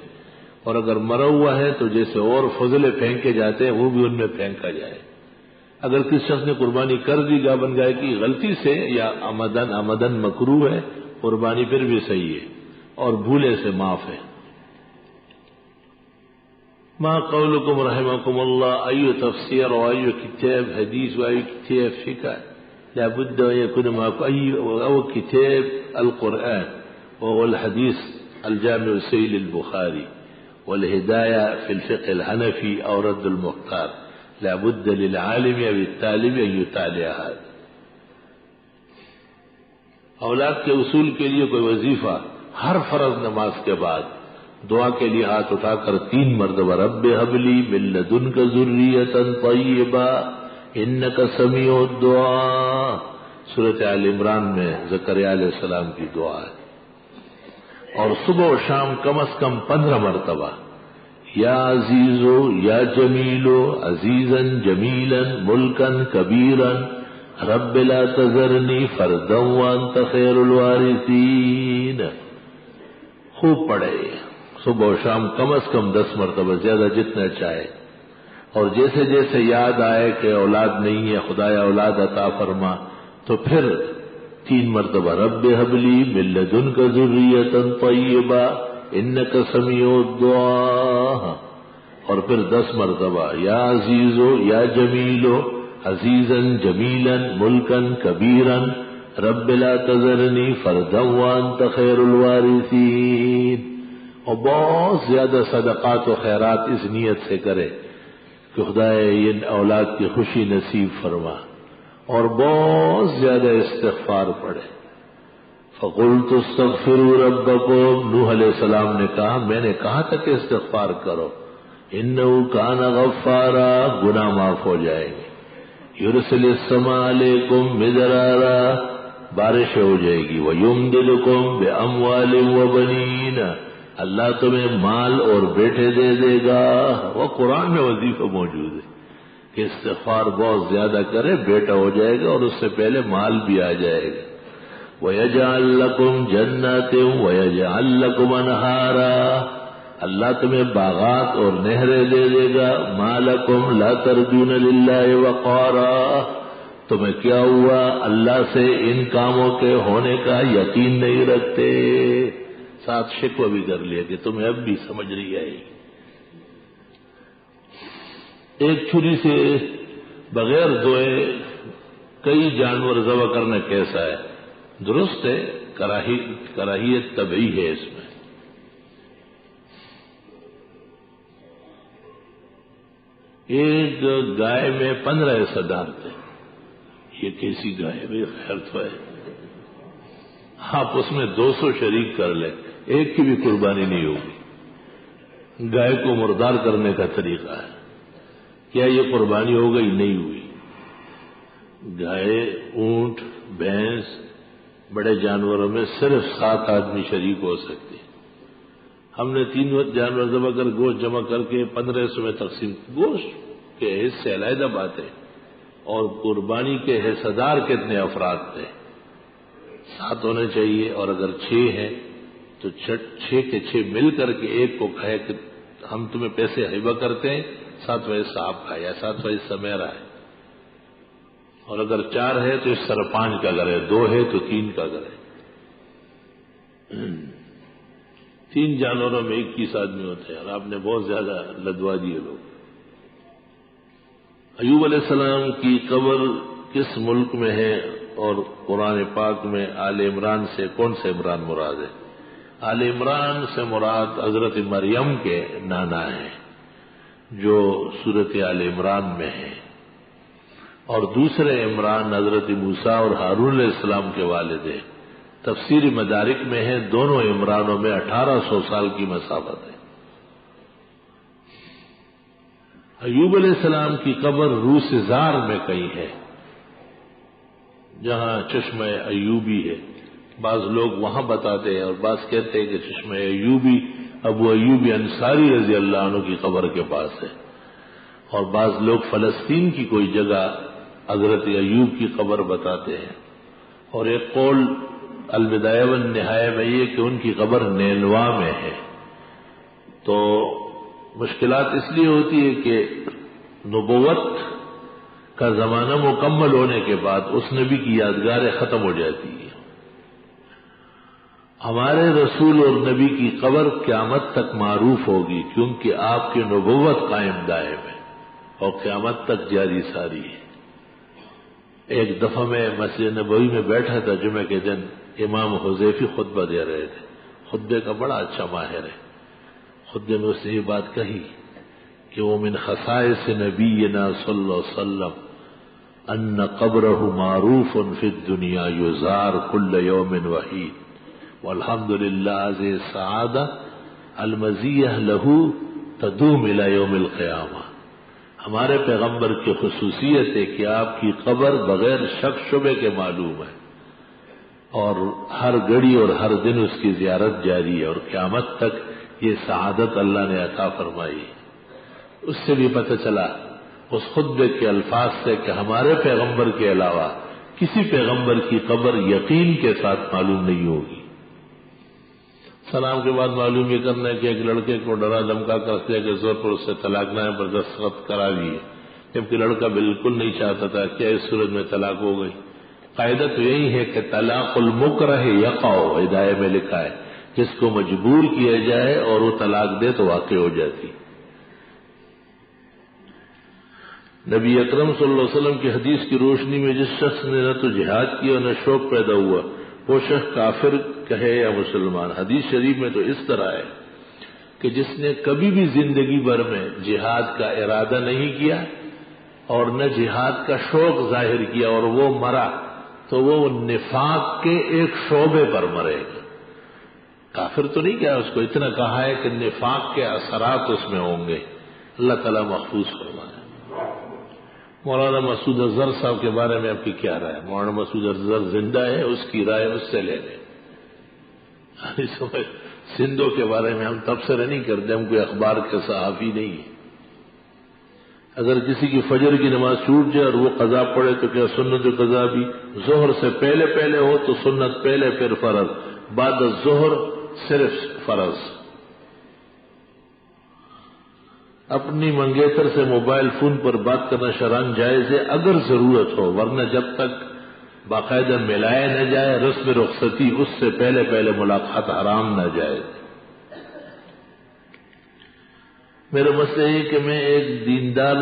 اور اگر مرا ہوا ہے تو جیسے اور فضلے پھینکے جاتے ہیں وہ بھی ان میں پھینکا جائے۔ اگر کسی شخص نے قربانی کر دی گابن گائے کی غلطی سے یا عمدن مکروہ ہے، قربانی پھر بھی صحیح ہے اور بھولے سے معاف ہے۔ ما قولكم رحمكم الله أي تفسير وأي كتاب حديث وأي كتاب فقه لابد أن يكون معكم أو كتاب القرآن وهو الحديث الجامع سيل البخاري والهداية في الفقه الحنفي أو رد المختار. لابد للعالم أو الطالب أن يتابع هذا. اولاد کے اصول کے لیے کوئی وظیفہ ہر فرض نماز کے بعد دعا کے لیے ہاتھ اٹھا کر 3 مرتبہ رب هب لي من لدنك ذرية طيبة انك سميع الدعاء. سورۃ آل عمران میں زکریا علیہ السلام کی دعا ہے. اور صبح و شام کم از کم 15 مرتبہ یا عزیزو یا جمیلو عزیزا جمیلا ملکا کبیرا رب لا تذرنی فردا وانت خیر الوارثین. خوب پڑھے صبح و شام کم از کم 10 مرتبہ، زیادہ جتنا چاہے. اور جیسے جیسے یاد آئے کہ اولاد نہیں ہے خدایا اولاد عطا فرما تو پھر 3 مرتبہ رب هب لي من لدنك ذرية طيبة انك سميع الدعاء. اور پھر 10 مرتبہ یا عزیزو یا جمیلو عزیزا جمیلا ملکا کبیرا رب لا تذرنی فردا وانت خیر الوارثین. اور بہت زیادہ صدقات و خیرات اس نیت سے کرے کہ خدائے ان اولاد کی خوشی نصیب فرما. اور بہت زیادہ استغفار پڑھے. فقلت استغفروا ربکم، نوح علیہ السلام نے کہا میں نے کہا تھا کہ استغفار کرو. انہ کان غفارا، گناہ معاف ہو جائیں گے. یرسل السماء علیکم مدرارا، بارش ہو جائے گی. ویمددکم باموال وبنین، اللہ تمہیں مال اور بیٹے دے دے گا. وہ قرآن میں وظیفہ موجود ہے کہ استغفار بہت زیادہ کرے بیٹا ہو جائے گا اور اس سے پہلے مال بھی آ جائے گا. وَيَجْعَلْ لَكُمْ جَنَّاتٍ وَيَجْعَلْ لَكُمْ أَنْهَارًا، اللہ تمہیں باغات اور نہریں دے دے گا. مَا لَكُمْ لَا تَرْجُونَ لِلَّهِ وَقَارًا، تمہیں کیا ہوا اللہ سے ان کاموں کے ہونے کا یقین نہیں رکھتے. ساتھ شکوہ بھی کر لیا کہ تمہیں اب بھی سمجھ نہیں آئی. ایک چھری سے بغیر دھوئے کئی جانور ذبح کرنا کیسا ہے؟ درست ہے، کراہیت طبعی ہے اس میں. ایک گائے میں 15 حصہ تھے. یہ کیسی گائے بھائی؟ خیر تو ہے. آپ اس میں 200 شریک کر لیں ایک کی بھی قربانی نہیں ہوگی. گائے کو مردار کرنے کا طریقہ ہے. کیا یہ قربانی ہو گئی؟ نہیں ہوئی. گائے، اونٹ، بھینس، بڑے جانوروں میں صرف 7 آدمی شریک ہو سکتے. ہم نے 3 جانور ذبح کر گوشت جمع کر کے 15 حصوں میں تقسیم. گوشت کے حصے علیحدہ بات ہے اور قربانی کے حصہ دار کتنے افراد تھے؟ 7 ہونے چاہیے. اور اگر 6 ہیں تو 6 کے 6 مل کر کے ایک کو کہے کہ ہم تمہیں پیسے ہبہ کرتے ہیں، 7واں حصہ آپ کا یا 7واں حصہ میرا ہے. اور اگر 4 ہے تو اس طرح 5 کا کرے، 2 ہے تو 3 کا کرے. 3 جانوروں میں 21 آدمی ہوتے ہیں اور آپ نے بہت زیادہ لدوا دیے لوگ. ایوب علیہ السلام کی قبر کس ملک میں ہے؟ اور قرآن پاک میں آل عمران سے کون سے عمران مراد ہے؟ آل عمران سے مراد حضرت مریم کے نانا ہیں جو سورۃ آل عمران میں ہے. اور دوسرے عمران حضرت موسیٰ اور ہارون علیہ السلام کے والد ہیں. تفسیر مدارک میں ہے دونوں عمرانوں میں 1800 سال کی مسافت ہے. ایوب علیہ السلام کی قبر روس زار میں کہیں ہے جہاں چشمہ ایوبی ہے. بعض لوگ وہاں بتاتے ہیں اور بعض کہتے ہیں کہ چشمہ ایوبی ابو ایوب انصاری رضی اللہ عنہ کی قبر کے پاس ہے. اور بعض لوگ فلسطین کی کوئی جگہ حضرت ایوب کی قبر بتاتے ہیں. اور ایک قول البدایہ والنہایہ میں یہ کہ ان کی قبر نینوا میں ہے. تو مشکلات اس لیے ہوتی ہے کہ نبوت کا زمانہ مکمل ہونے کے بعد اس نبی کی یادگاریں ختم ہو جاتی ہیں. ہمارے رسول اور نبی کی قبر قیامت تک معروف ہوگی، کیونکہ آپ کی نبوت قائم دائم ہے اور قیامت تک جاری ساری ہے۔ ایک دفعہ میں مسجد نبوی میں بیٹھا تھا، جمعہ کے دن امام حذیفی خطبہ دے رہے تھے، خطبے کا بڑا اچھا ماہر ہے۔ خطبے میں اس نے یہ بات کہی کہ وہ من خصائص نبینا صلی اللہ علیہ وسلم ان قبرہ معروف فی الدنیا یزار کل یوم وحید والحمد للہ ذی السعادہ المزیہ لہ تدوم الی یوم القیامہ۔ ہمارے پیغمبر کی خصوصیت ہے کہ آپ کی قبر بغیر شک شبے کے معلوم ہے، اور ہر گھڑی اور ہر دن اس کی زیارت جاری ہے، اور قیامت تک یہ سعادت اللہ نے عطا فرمائی۔ اس سے بھی پتہ چلا اس خطبے کے الفاظ سے کہ ہمارے پیغمبر کے علاوہ کسی پیغمبر کی قبر یقین کے ساتھ معلوم نہیں ہوگی۔ سلام کے بعد معلوم یہ کرنا ہے کہ ایک لڑکے کو ڈرا دھمکا کر رکھ دیا کہ زور پر اس سے طلاق نامے پر دستخط کرا لیے، جبکہ لڑکا بالکل نہیں چاہتا تھا، کیا اس صورت میں طلاق ہو گئی؟ قاعدہ تو یہی ہے کہ طلاق المکرہ یقع، ہدایہ میں لکھا ہے جس کو مجبور کیا جائے اور وہ طلاق دے تو واقع ہو جاتی۔ نبی اکرم صلی اللہ علیہ وسلم کی حدیث کی روشنی میں جس شخص نے نہ تو جہاد کیا نہ شوق پیدا ہوا، وہ شخص کافر کہے یا مسلمان۔ حدیث شریف میں تو اس طرح ہے کہ جس نے کبھی بھی زندگی بھر میں جہاد کا ارادہ نہیں کیا اور نہ جہاد کا شوق ظاہر کیا اور وہ مرا تو وہ نفاق کے ایک شعبے پر مرے گا۔ کافر تو نہیں کہا، اس کو اتنا کہا ہے کہ نفاق کے اثرات اس میں ہوں گے۔ اللہ تعالیٰ محفوظ فرمائے۔ مولانا مسعود اظہر صاحب کے بارے میں آپ کی کیا رائے؟ مولانا مسعود اظہر زندہ ہے، اس کی رائے اس سے لے لیں۔ سندھوں کے بارے میں ہم تبصرہ نہیں کرتے، ہم کوئی اخبار کے صحافی نہیں ہیں۔ اگر کسی کی فجر کی نماز چھوٹ جائے اور وہ قضا پڑے تو کیا سنت قضا بھی ظہر سے پہلے ہو تو سنت پہلے پھر فرض، بعد الظہر صرف فرض۔ اپنی منگیتر سے موبائل فون پر بات کرنا شرعاً جائز ہے اگر ضرورت ہو، ورنہ جب تک باقاعدہ ملایا نہ جائے رسم رخصتی اس سے پہلے ملاقات حرام نہ جائے۔ میرا مسئلہ یہ کہ میں ایک دیندار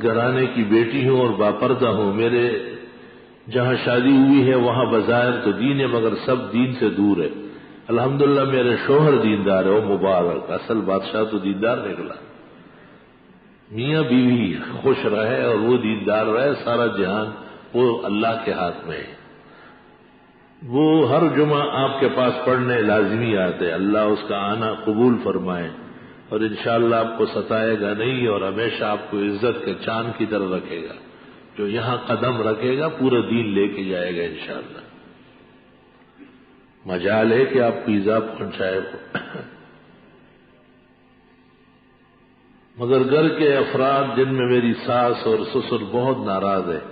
گھرانے کی بیٹی ہوں اور باپردہ ہوں۔ میرے جہاں شادی ہوئی ہے وہاں بظاہر تو دین ہے مگر سب دین سے دور ہے۔ الحمدللہ میرے شوہر دیندار ہے، وہ مبارک، اصل بادشاہ تو دیندار نکلا۔ میاں بیوی خوش رہے اور وہ دیندار رہے، سارا جہان وہ اللہ کے ہاتھ میں ہے۔ وہ ہر جمعہ آپ کے پاس پڑھنے لازمی آتے، اللہ اس کا آنا قبول فرمائے اور انشاءاللہ آپ کو ستائے گا نہیں اور ہمیشہ آپ کو عزت کے چاند کی طرح رکھے گا۔ جو یہاں قدم رکھے گا پورا دین لے کے جائے گا انشاءاللہ۔ مجال ہے کہ آپ کو ایذا پہنچائے گا، مگر گھر کے افراد جن میں میری ساس اور سسر بہت ناراض ہیں۔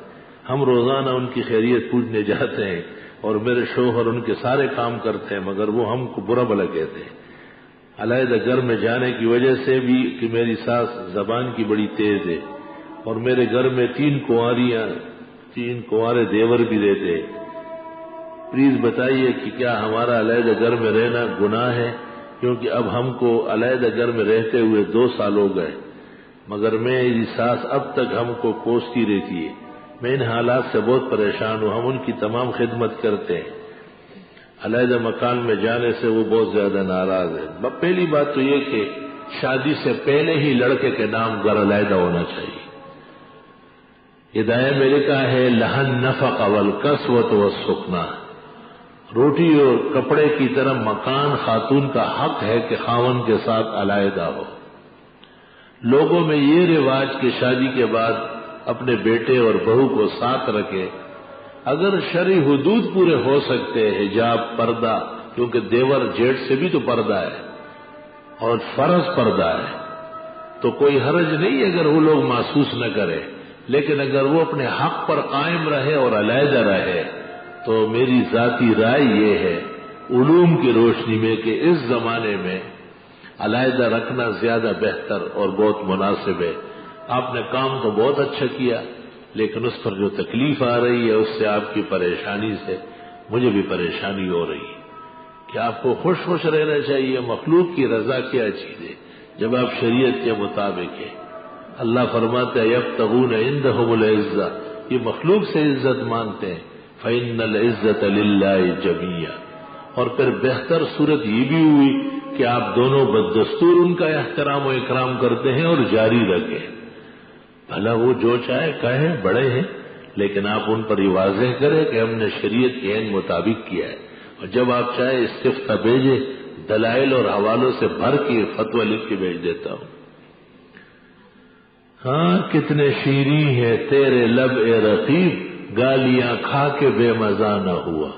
ہم روزانہ ان کی خیریت پوچھنے جاتے ہیں اور میرے شوہر ان کے سارے کام کرتے ہیں مگر وہ ہم کو برا بھلا کہتے ہیں۔ علیحدہ گھر میں جانے کی وجہ سے بھی کہ میری ساس زبان کی بڑی تیز ہے اور میرے گھر میں 3 کنوارے دیور بھی رہتے ہیں۔ پلیز بتائیے کہ کیا ہمارا علیحدہ گھر میں رہنا گناہ ہے؟ کیونکہ اب ہم کو علیحدہ گھر میں رہتے ہوئے 2 سال ہو گئے مگر میری ساس اب تک ہم کو کوستی رہتی ہے۔ میں ان حالات سے بہت پریشان ہوں، ہم ان کی تمام خدمت کرتے ہیں، علیحدہ مکان میں جانے سے وہ بہت زیادہ ناراض ہے۔ پہلی بات تو یہ کہ شادی سے پہلے ہی لڑکے کے نام گھر علیحدہ ہونا چاہیے۔ ہدایہ میں لکھا ہے لہن نفق والکسوۃ والسکنہ، روٹی اور کپڑے کی طرح مکان خاتون کا حق ہے کہ خاوند کے ساتھ علیحدہ ہو۔ لوگوں میں یہ رواج کہ شادی کے بعد اپنے بیٹے اور بہو کو ساتھ رکھے، اگر شرعی حدود پورے ہو سکتے، حجاب، پردہ، کیونکہ دیور جیٹ سے بھی تو پردہ ہے اور فرض پردہ ہے، تو کوئی حرج نہیں اگر وہ لوگ محسوس نہ کرے، لیکن اگر وہ اپنے حق پر قائم رہے اور علیحدہ رہے تو میری ذاتی رائے یہ ہے علوم کی روشنی میں کہ اس زمانے میں علیحدہ رکھنا زیادہ بہتر اور بہت مناسب ہے۔ آپ نے کام تو بہت اچھا کیا لیکن اس پر جو تکلیف آ رہی ہے اس سے آپ کی پریشانی سے مجھے بھی پریشانی ہو رہی ہے کہ آپ کو خوش خوش رہنا چاہیے. مخلوق کی رضا کیا چیز ہے جب آپ شریعت کے مطابق ہیں. اللہ فرماتے ہیں یبتغون عندهم العزہ، یہ مخلوق سے عزت مانگتے ہیں. فإن العزة للہ جمیعا. اور پھر بہتر صورت یہ بھی ہوئی کہ آپ دونوں بددستور ان کا احترام و اکرام کرتے ہیں اور جاری رکھیں. بھلا وہ جو چاہے کہیں، بڑے ہیں، لیکن آپ ان پر یہ واضح کریں کہ ہم نے شریعت کے عین مطابق کیا ہے. اور جب آپ چاہے استفتاء بھیجے، دلائل اور حوالوں سے بھر کے فتویٰ لکھ کے بھیج دیتا ہوں. ہاں کتنے شیریں ہیں تیرے لب اے رقیب، گالیاں کھا کے بے مزہ نہ ہوا.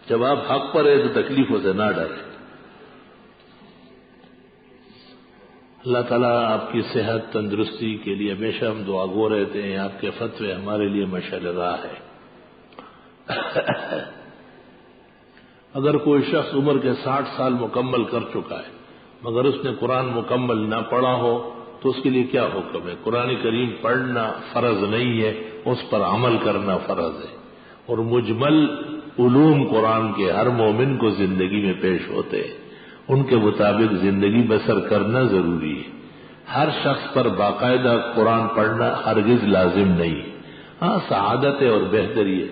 جب آپ حق پر ہے تو تکلیفوں سے نہ ڈریں. اللہ تعالیٰ آپ کی صحت تندرستی کے لیے ہمیشہ ہم دعا گو رہتے ہیں. آپ کے فتوے ہمارے لیے مشعل راہ ہے. اگر کوئی شخص عمر کے 60 سال مکمل کر چکا ہے مگر اس نے قرآن مکمل نہ پڑھا ہو تو اس کے لیے کیا حکم ہے؟ قرآن کریم پڑھنا فرض نہیں ہے، اس پر عمل کرنا فرض ہے. اور مجمل علوم قرآن کے ہر مومن کو زندگی میں پیش ہوتے ہیں، ان کے مطابق زندگی بسر کرنا ضروری ہے. ہر شخص پر باقاعدہ قرآن پڑھنا ہرگز لازم نہیں ہے. ہاں سعادت ہے اور بہتری ہے.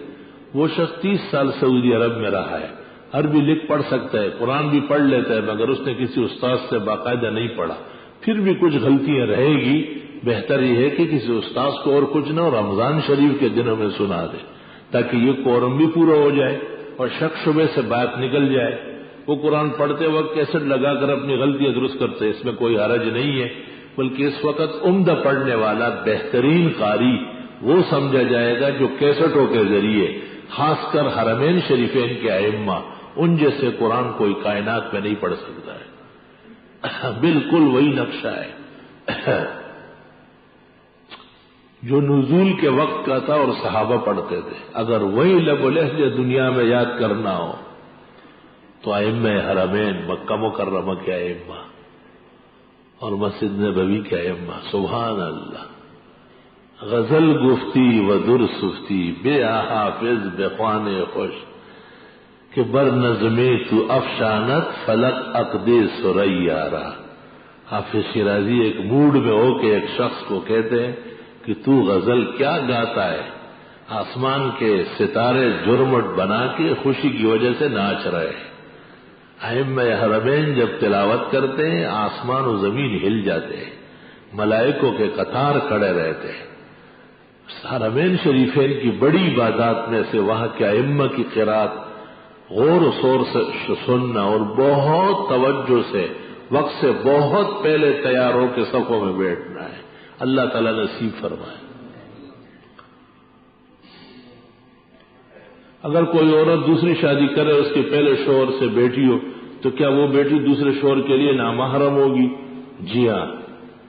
وہ شخص 30 سال سعودی عرب میں رہا ہے، عربی لکھ پڑھ سکتا ہے، قرآن بھی پڑھ لیتا ہے، مگر اس نے کسی استاد سے باقاعدہ نہیں پڑھا، پھر بھی کچھ غلطیاں رہے گی. بہتر یہ ہے کہ کسی استاد کو اور کچھ نہ رمضان شریف کے دنوں میں سنا دے تاکہ یہ قورم بھی پورا ہو جائے اور شک شبے سے بات نکل جائے. وہ قرآن پڑھتے وقت کیسٹ لگا کر اپنی غلطیاں درست کرتے، اس میں کوئی حرج نہیں ہے. بلکہ اس وقت عمدہ پڑھنے والا بہترین قاری وہ سمجھا جائے گا جو کیسٹوں کے ذریعے، خاص کر حرمین شریفین کے ائمہ، ان جیسے قرآن کوئی کائنات میں نہیں پڑھ سکتا ہے. بالکل وہی نقشہ ہے جو نزول کے وقت کا تھا اور صحابہ پڑھتے تھے. اگر وہی لب و لہجہ دنیا میں یاد کرنا ہو تو ائمہ حرمین، مکہ مکرمہ کے ائمہ اور مسجد نبوی کے ائمہ، سبحان اللہ. غزل گفتی و در سفتی، بے حافظ بے خوان خوش، کہ بر نظمے تو افشانت فلک عقد سریارا. حافظ شیرازی ایک موڈ میں ہو کے ایک شخص کو کہتے ہیں کہ تو غزل کیا گاتا ہے؟ آسمان کے ستارے جرمٹ بنا کے خوشی کی وجہ سے ناچ رہے ہیں. ائمہ حرمین جب تلاوت کرتے ہیں آسمان و زمین ہل جاتے ہیں، ملائکوں کے قطار کھڑے رہتے ہیں. حرمین شریفین کی بڑی عبادات میں سے وہاں کے ائمہ کی قرات غور و شور سے سننا اور بہت توجہ سے وقت سے بہت پہلے تیار ہو کے صفوں میں بیٹھنا ہے. اللہ تعالیٰ نصیب فرمائے. اگر کوئی عورت دوسری شادی کرے اس کے پہلے شوہر سے بیٹی ہو تو کیا وہ بیٹی دوسرے شوہر کے لیے نامحرم ہوگی؟ جی ہاں.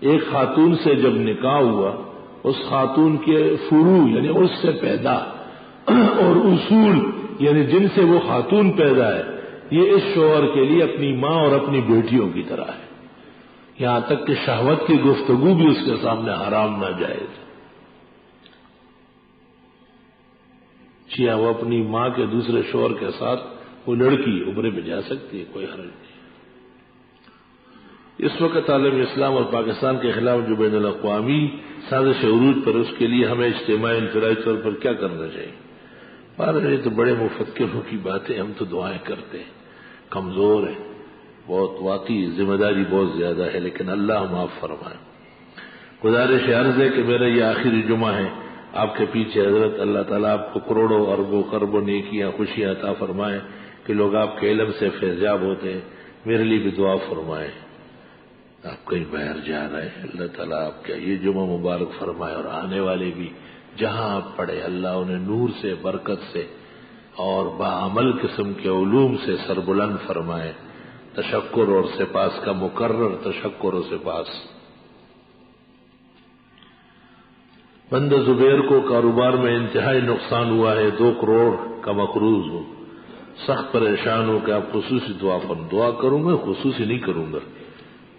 ایک خاتون سے جب نکاح ہوا، اس خاتون کے فروع یعنی اس سے پیدا اور اصول یعنی جن سے وہ خاتون پیدا ہے، یہ اس شوہر کے لیے اپنی ماں اور اپنی بیٹیوں کی طرح ہے. یہاں تک کہ شہوت کی گفتگو بھی اس کے سامنے حرام نہ جائز. جی ہاں، وہ اپنی ماں کے دوسرے شوہر کے ساتھ وہ لڑکی عمرے میں جا سکتی ہے، کوئی حرج نہیں. اس وقت عالم اسلام اور پاکستان کے خلاف جو بین الاقوامی سازش عروج پر، اس کے لیے ہمیں اجتماعی انفرادی طور پر کیا کرنا چاہیے؟ یہ تو بڑے مفکروں کی باتیں، ہم تو دعائیں کرتے ہیں. کمزور ہیں بہت، واقعی ذمہ داری بہت زیادہ ہے، لیکن اللہ معاف فرمائے. گزارش عرض ہے کہ میرا یہ آخری جمعہ ہے آپ کے پیچھے. حضرت اللہ تعالیٰ آپ کو کروڑوں اربوں خربوں نیکیاں خوشیاں عطا فرمائے کہ لوگ آپ کے علم سے فیضیاب ہوتے ہیں. میرے لیے بھی دعا فرمائے. آپ کہیں باہر جا رہے ہیں، اللہ تعالیٰ آپ کا یہ جمعہ مبارک فرمائے، اور آنے والے بھی جہاں آپ پڑھے اللہ انہیں نور سے، برکت سے اور باعمل قسم کے علوم سے سربلند فرمائے. تشکر اور سپاس کا مکرر تشکر و سپاس. بندہ زبیر کو کاروبار میں انتہائی نقصان ہوا ہے، 2 کروڑ کا مقروض ہوں، سخت پریشان ہوں کہ آپ خصوصی دعا کروں گا، خصوصی نہیں کروں گا،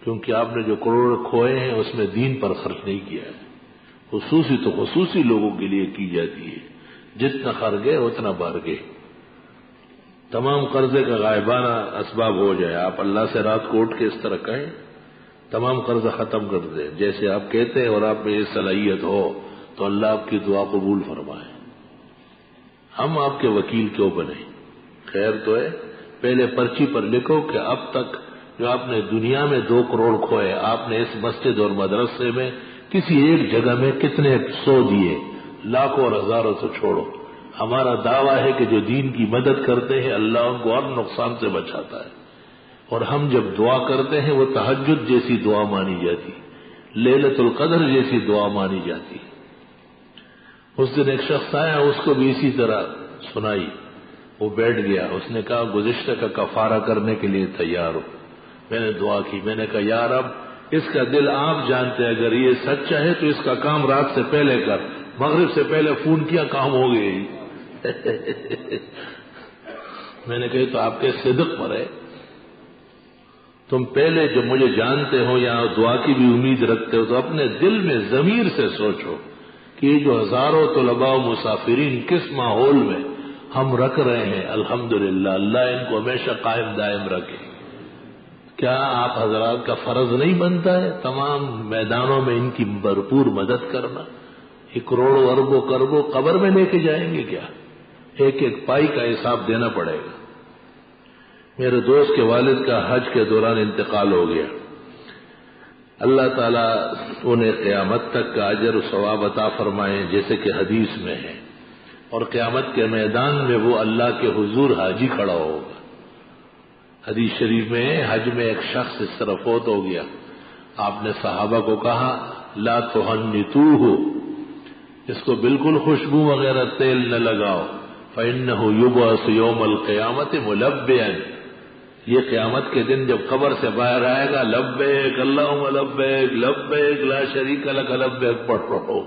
کیونکہ آپ نے جو کروڑ کھوئے ہیں اس میں دین پر خرچ نہیں کیا ہے. خصوصی تو خصوصی لوگوں کے لیے کی جاتی ہے، جتنا خرگے اتنا بار گے. تمام قرضے کا غائبانہ اسباب ہو جائے. آپ اللہ سے رات کو اٹھ کے اس طرح کہیں تمام قرضہ ختم کر دیں جیسے آپ کہتے ہیں، اور آپ میں یہ صلاحیت ہو تو اللہ آپ کی دعا قبول فرمائے. ہم آپ کے وکیل کیوں بنے؟ خیر تو ہے، پہلے پرچی پر لکھو کہ اب تک جو آپ نے دنیا میں 2 کروڑ کھوئے، آپ نے اس مسجد اور مدرسے میں کسی ایک جگہ میں کتنے 100 دیے، لاکھوں اور ہزاروں سے چھوڑو. ہمارا دعویٰ ہے کہ جو دین کی مدد کرتے ہیں اللہ ان کو ہر نقصان سے بچاتا ہے. اور ہم جب دعا کرتے ہیں وہ تہجد جیسی دعا مانی جاتی، لیلۃ القدر جیسی دعا مانی جاتی. اس دن ایک شخص آیا، اس کو بھی اسی طرح سنائی، وہ بیٹھ گیا. اس نے کہا گزشتہ کا کفارہ کرنے کے لیے تیار ہو. میں نے دعا کی، میں نے کہا یا رب اس کا دل آپ جانتے ہیں، اگر یہ سچا ہے تو اس کا کام رات سے پہلے کر. مغرب سے پہلے فون کیا، کام ہو گئی. میں نے کہا تو آپ کے صدق پر ہے، تم پہلے جو مجھے جانتے ہو یا دعا کی بھی امید رکھتے ہو تو اپنے دل میں ضمیر سے سوچو کہ یہ جو ہزاروں طلباء و مسافرین کس ماحول میں ہم رکھ رہے ہیں، الحمدللہ اللہ ان کو ہمیشہ قائم دائم رکھے. کیا آپ حضرات کا فرض نہیں بنتا ہے تمام میدانوں میں ان کی بھرپور مدد کرنا؟ یہ کروڑوں اربوں کربوں قبر میں لے کے جائیں گے کیا؟ ایک ایک پائی کا حساب دینا پڑے گا. میرے دوست کے والد کا حج کے دوران انتقال ہو گیا. اللہ تعالیٰ انہیں قیامت تک کا اجر و ثواب عطا فرمائے جیسے کہ حدیث میں ہے، اور قیامت کے میدان میں وہ اللہ کے حضور حاجی کھڑا ہوگا. حدیث شریف میں حج میں ایک شخص اس طرح فوت ہو گیا. آپ نے صحابہ کو کہا لا تہنتوہ، اس کو بالکل خوشبو وغیرہ تیل نہ لگاؤ، فإنہ یبعث یوم القیامت ملبیا، یہ قیامت کے دن جب قبر سے باہر آئے گا لبیک اللہم لبیک لبیک لا شریک لک لبیک پڑھ رہو.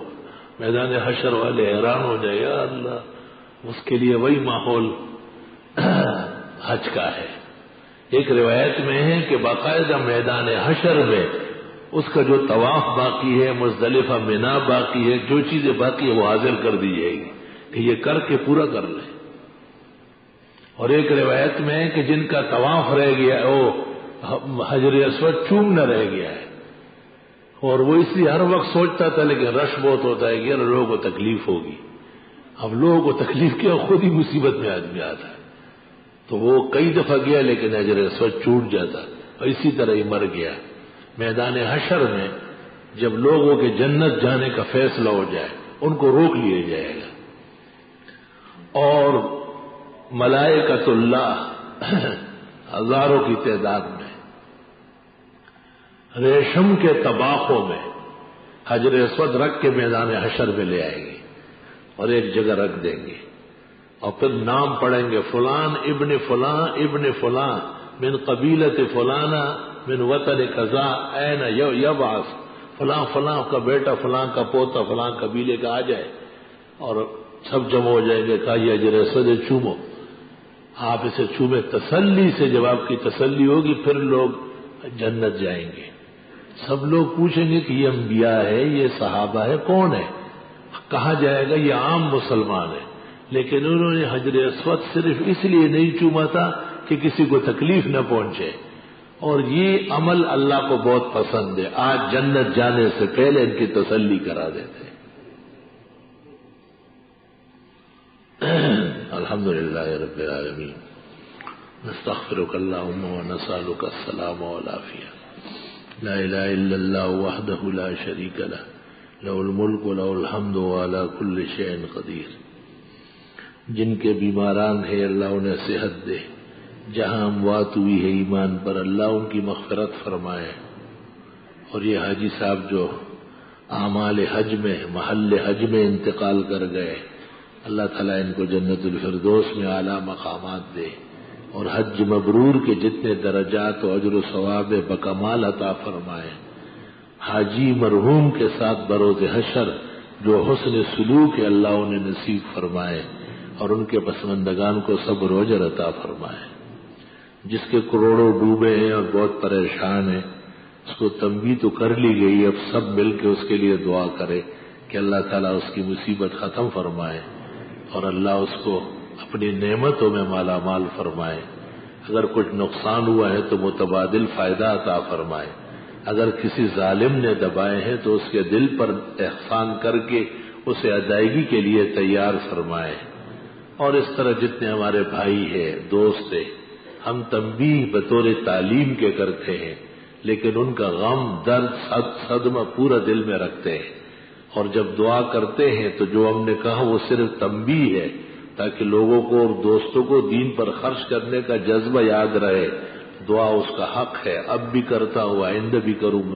میدان حشر والے حیران ہو جائے، یا اللہ، اس کے لیے وہی ماحول حج کا ہے. ایک روایت میں ہے کہ باقاعدہ میدان حشر میں اس کا جو طواف باقی ہے، مزدلفہ منا باقی ہے، جو چیزیں باقی ہے وہ حاضر کر دی جائے گی کہ یہ کر کے پورا کر لیں. اور ایک روایت میں ہے کہ جن کا طواف رہ گیا وہ حجر اسود چومنا رہ گیا ہے، اور وہ اس لیے ہر وقت سوچتا تھا لیکن رش بہت ہوتا ہے کہ لوگوں کو تکلیف ہوگی. اب لوگوں کو تکلیف کیا، خود ہی مصیبت میں آدمی آتا ہے. تو وہ کئی دفعہ گیا لیکن حجر اسود چھوٹ جاتا، اور اسی طرح ہی مر گیا. میدان حشر میں جب لوگوں کے جنت جانے کا فیصلہ ہو جائے ان کو روک لیا جائے گا، اور ملائکۃ اللہ ہزاروں کی تعداد میں ریشم کے طباخوں میں حجر اسود رکھ کے میدان حشر میں لے آئیں گے اور ایک جگہ رکھ دیں گے، اور پھر نام پڑھیں گے فلان ابن فلان من قبیلت فلانا من وطن کذا این یبعث، فلاں فلاں کا بیٹا فلاں کا پوتا فلاں قبیلے کا آ جائے، اور سب جمع ہو جائیں گے. کہا یہ حجر اسود چومو، آپ اسے چومے تسلی سے. جب آپ کی تسلی ہوگی پھر لوگ جنت جائیں گے. سب لوگ پوچھیں گے کہ یہ انبیاء ہے، یہ صحابہ ہے، کون ہے؟ کہا جائے گا یہ عام مسلمان ہے، لیکن انہوں نے حجر اسود صرف اس لیے نہیں چوما تھا کہ کسی کو تکلیف نہ پہنچے، اور یہ عمل اللہ کو بہت پسند ہے. آج جنت جانے سے پہلے ان کی تسلی کرا دیتے. الحمدللہ رب العالمین، نستغفرک اللہم ونسألک السلام والعافیہ. لا الہ الا اللہ وحدہ لا شریک لہ، لہ الملک ولہ الحمد وعلی کل شیء قدیر. جن کے بیماران ہیں اللہ انہیں صحت دے، جہاں اموات ہوئی ہے ایمان پر اللہ ان کی مغفرت فرمائے. اور یہ حاجی صاحب جو اعمال حج میں محل حج میں انتقال کر گئے، اللہ تعالیٰ ان کو جنت الفردوس میں اعلیٰ مقامات دے، اور حج مبرور کے جتنے درجات و اجر و ثواب بکمال عطا فرمائے. حاجی مرحوم کے ساتھ بروز حشر جو حسن سلوک ہے اللہ انہیں نصیب فرمائے، اور ان کے پسماندگان کو صبر و اجر عطا فرمائے. جس کے کروڑوں ڈوبے ہیں اور بہت پریشان ہیں، اس کو تنبیہ تو کر لی گئی، اب سب مل کے اس کے لیے دعا کرے کہ اللہ تعالیٰ اس کی مصیبت ختم فرمائے، اور اللہ اس کو اپنی نعمتوں میں مالا مال فرمائے، اگر کچھ نقصان ہوا ہے تو متبادل فائدہ عطا فرمائے، اگر کسی ظالم نے دبائے ہیں تو اس کے دل پر احسان کر کے اسے ادائیگی کے لیے تیار فرمائے۔ اور اس طرح جتنے ہمارے بھائی ہیں، دوست ہیں، ہم تنبیہ بطور تعلیم کے کرتے ہیں، لیکن ان کا غم، درد، صدمہ پورا دل میں رکھتے ہیں، اور جب دعا کرتے ہیں تو جو ہم نے کہا وہ صرف تنبیہ ہے تاکہ لوگوں کو اور دوستوں کو دین پر خرچ کرنے کا جذبہ یاد رہے۔ دعا اس کا حق ہے، اب بھی کرتا ہوں، آئندہ بھی کروں گا۔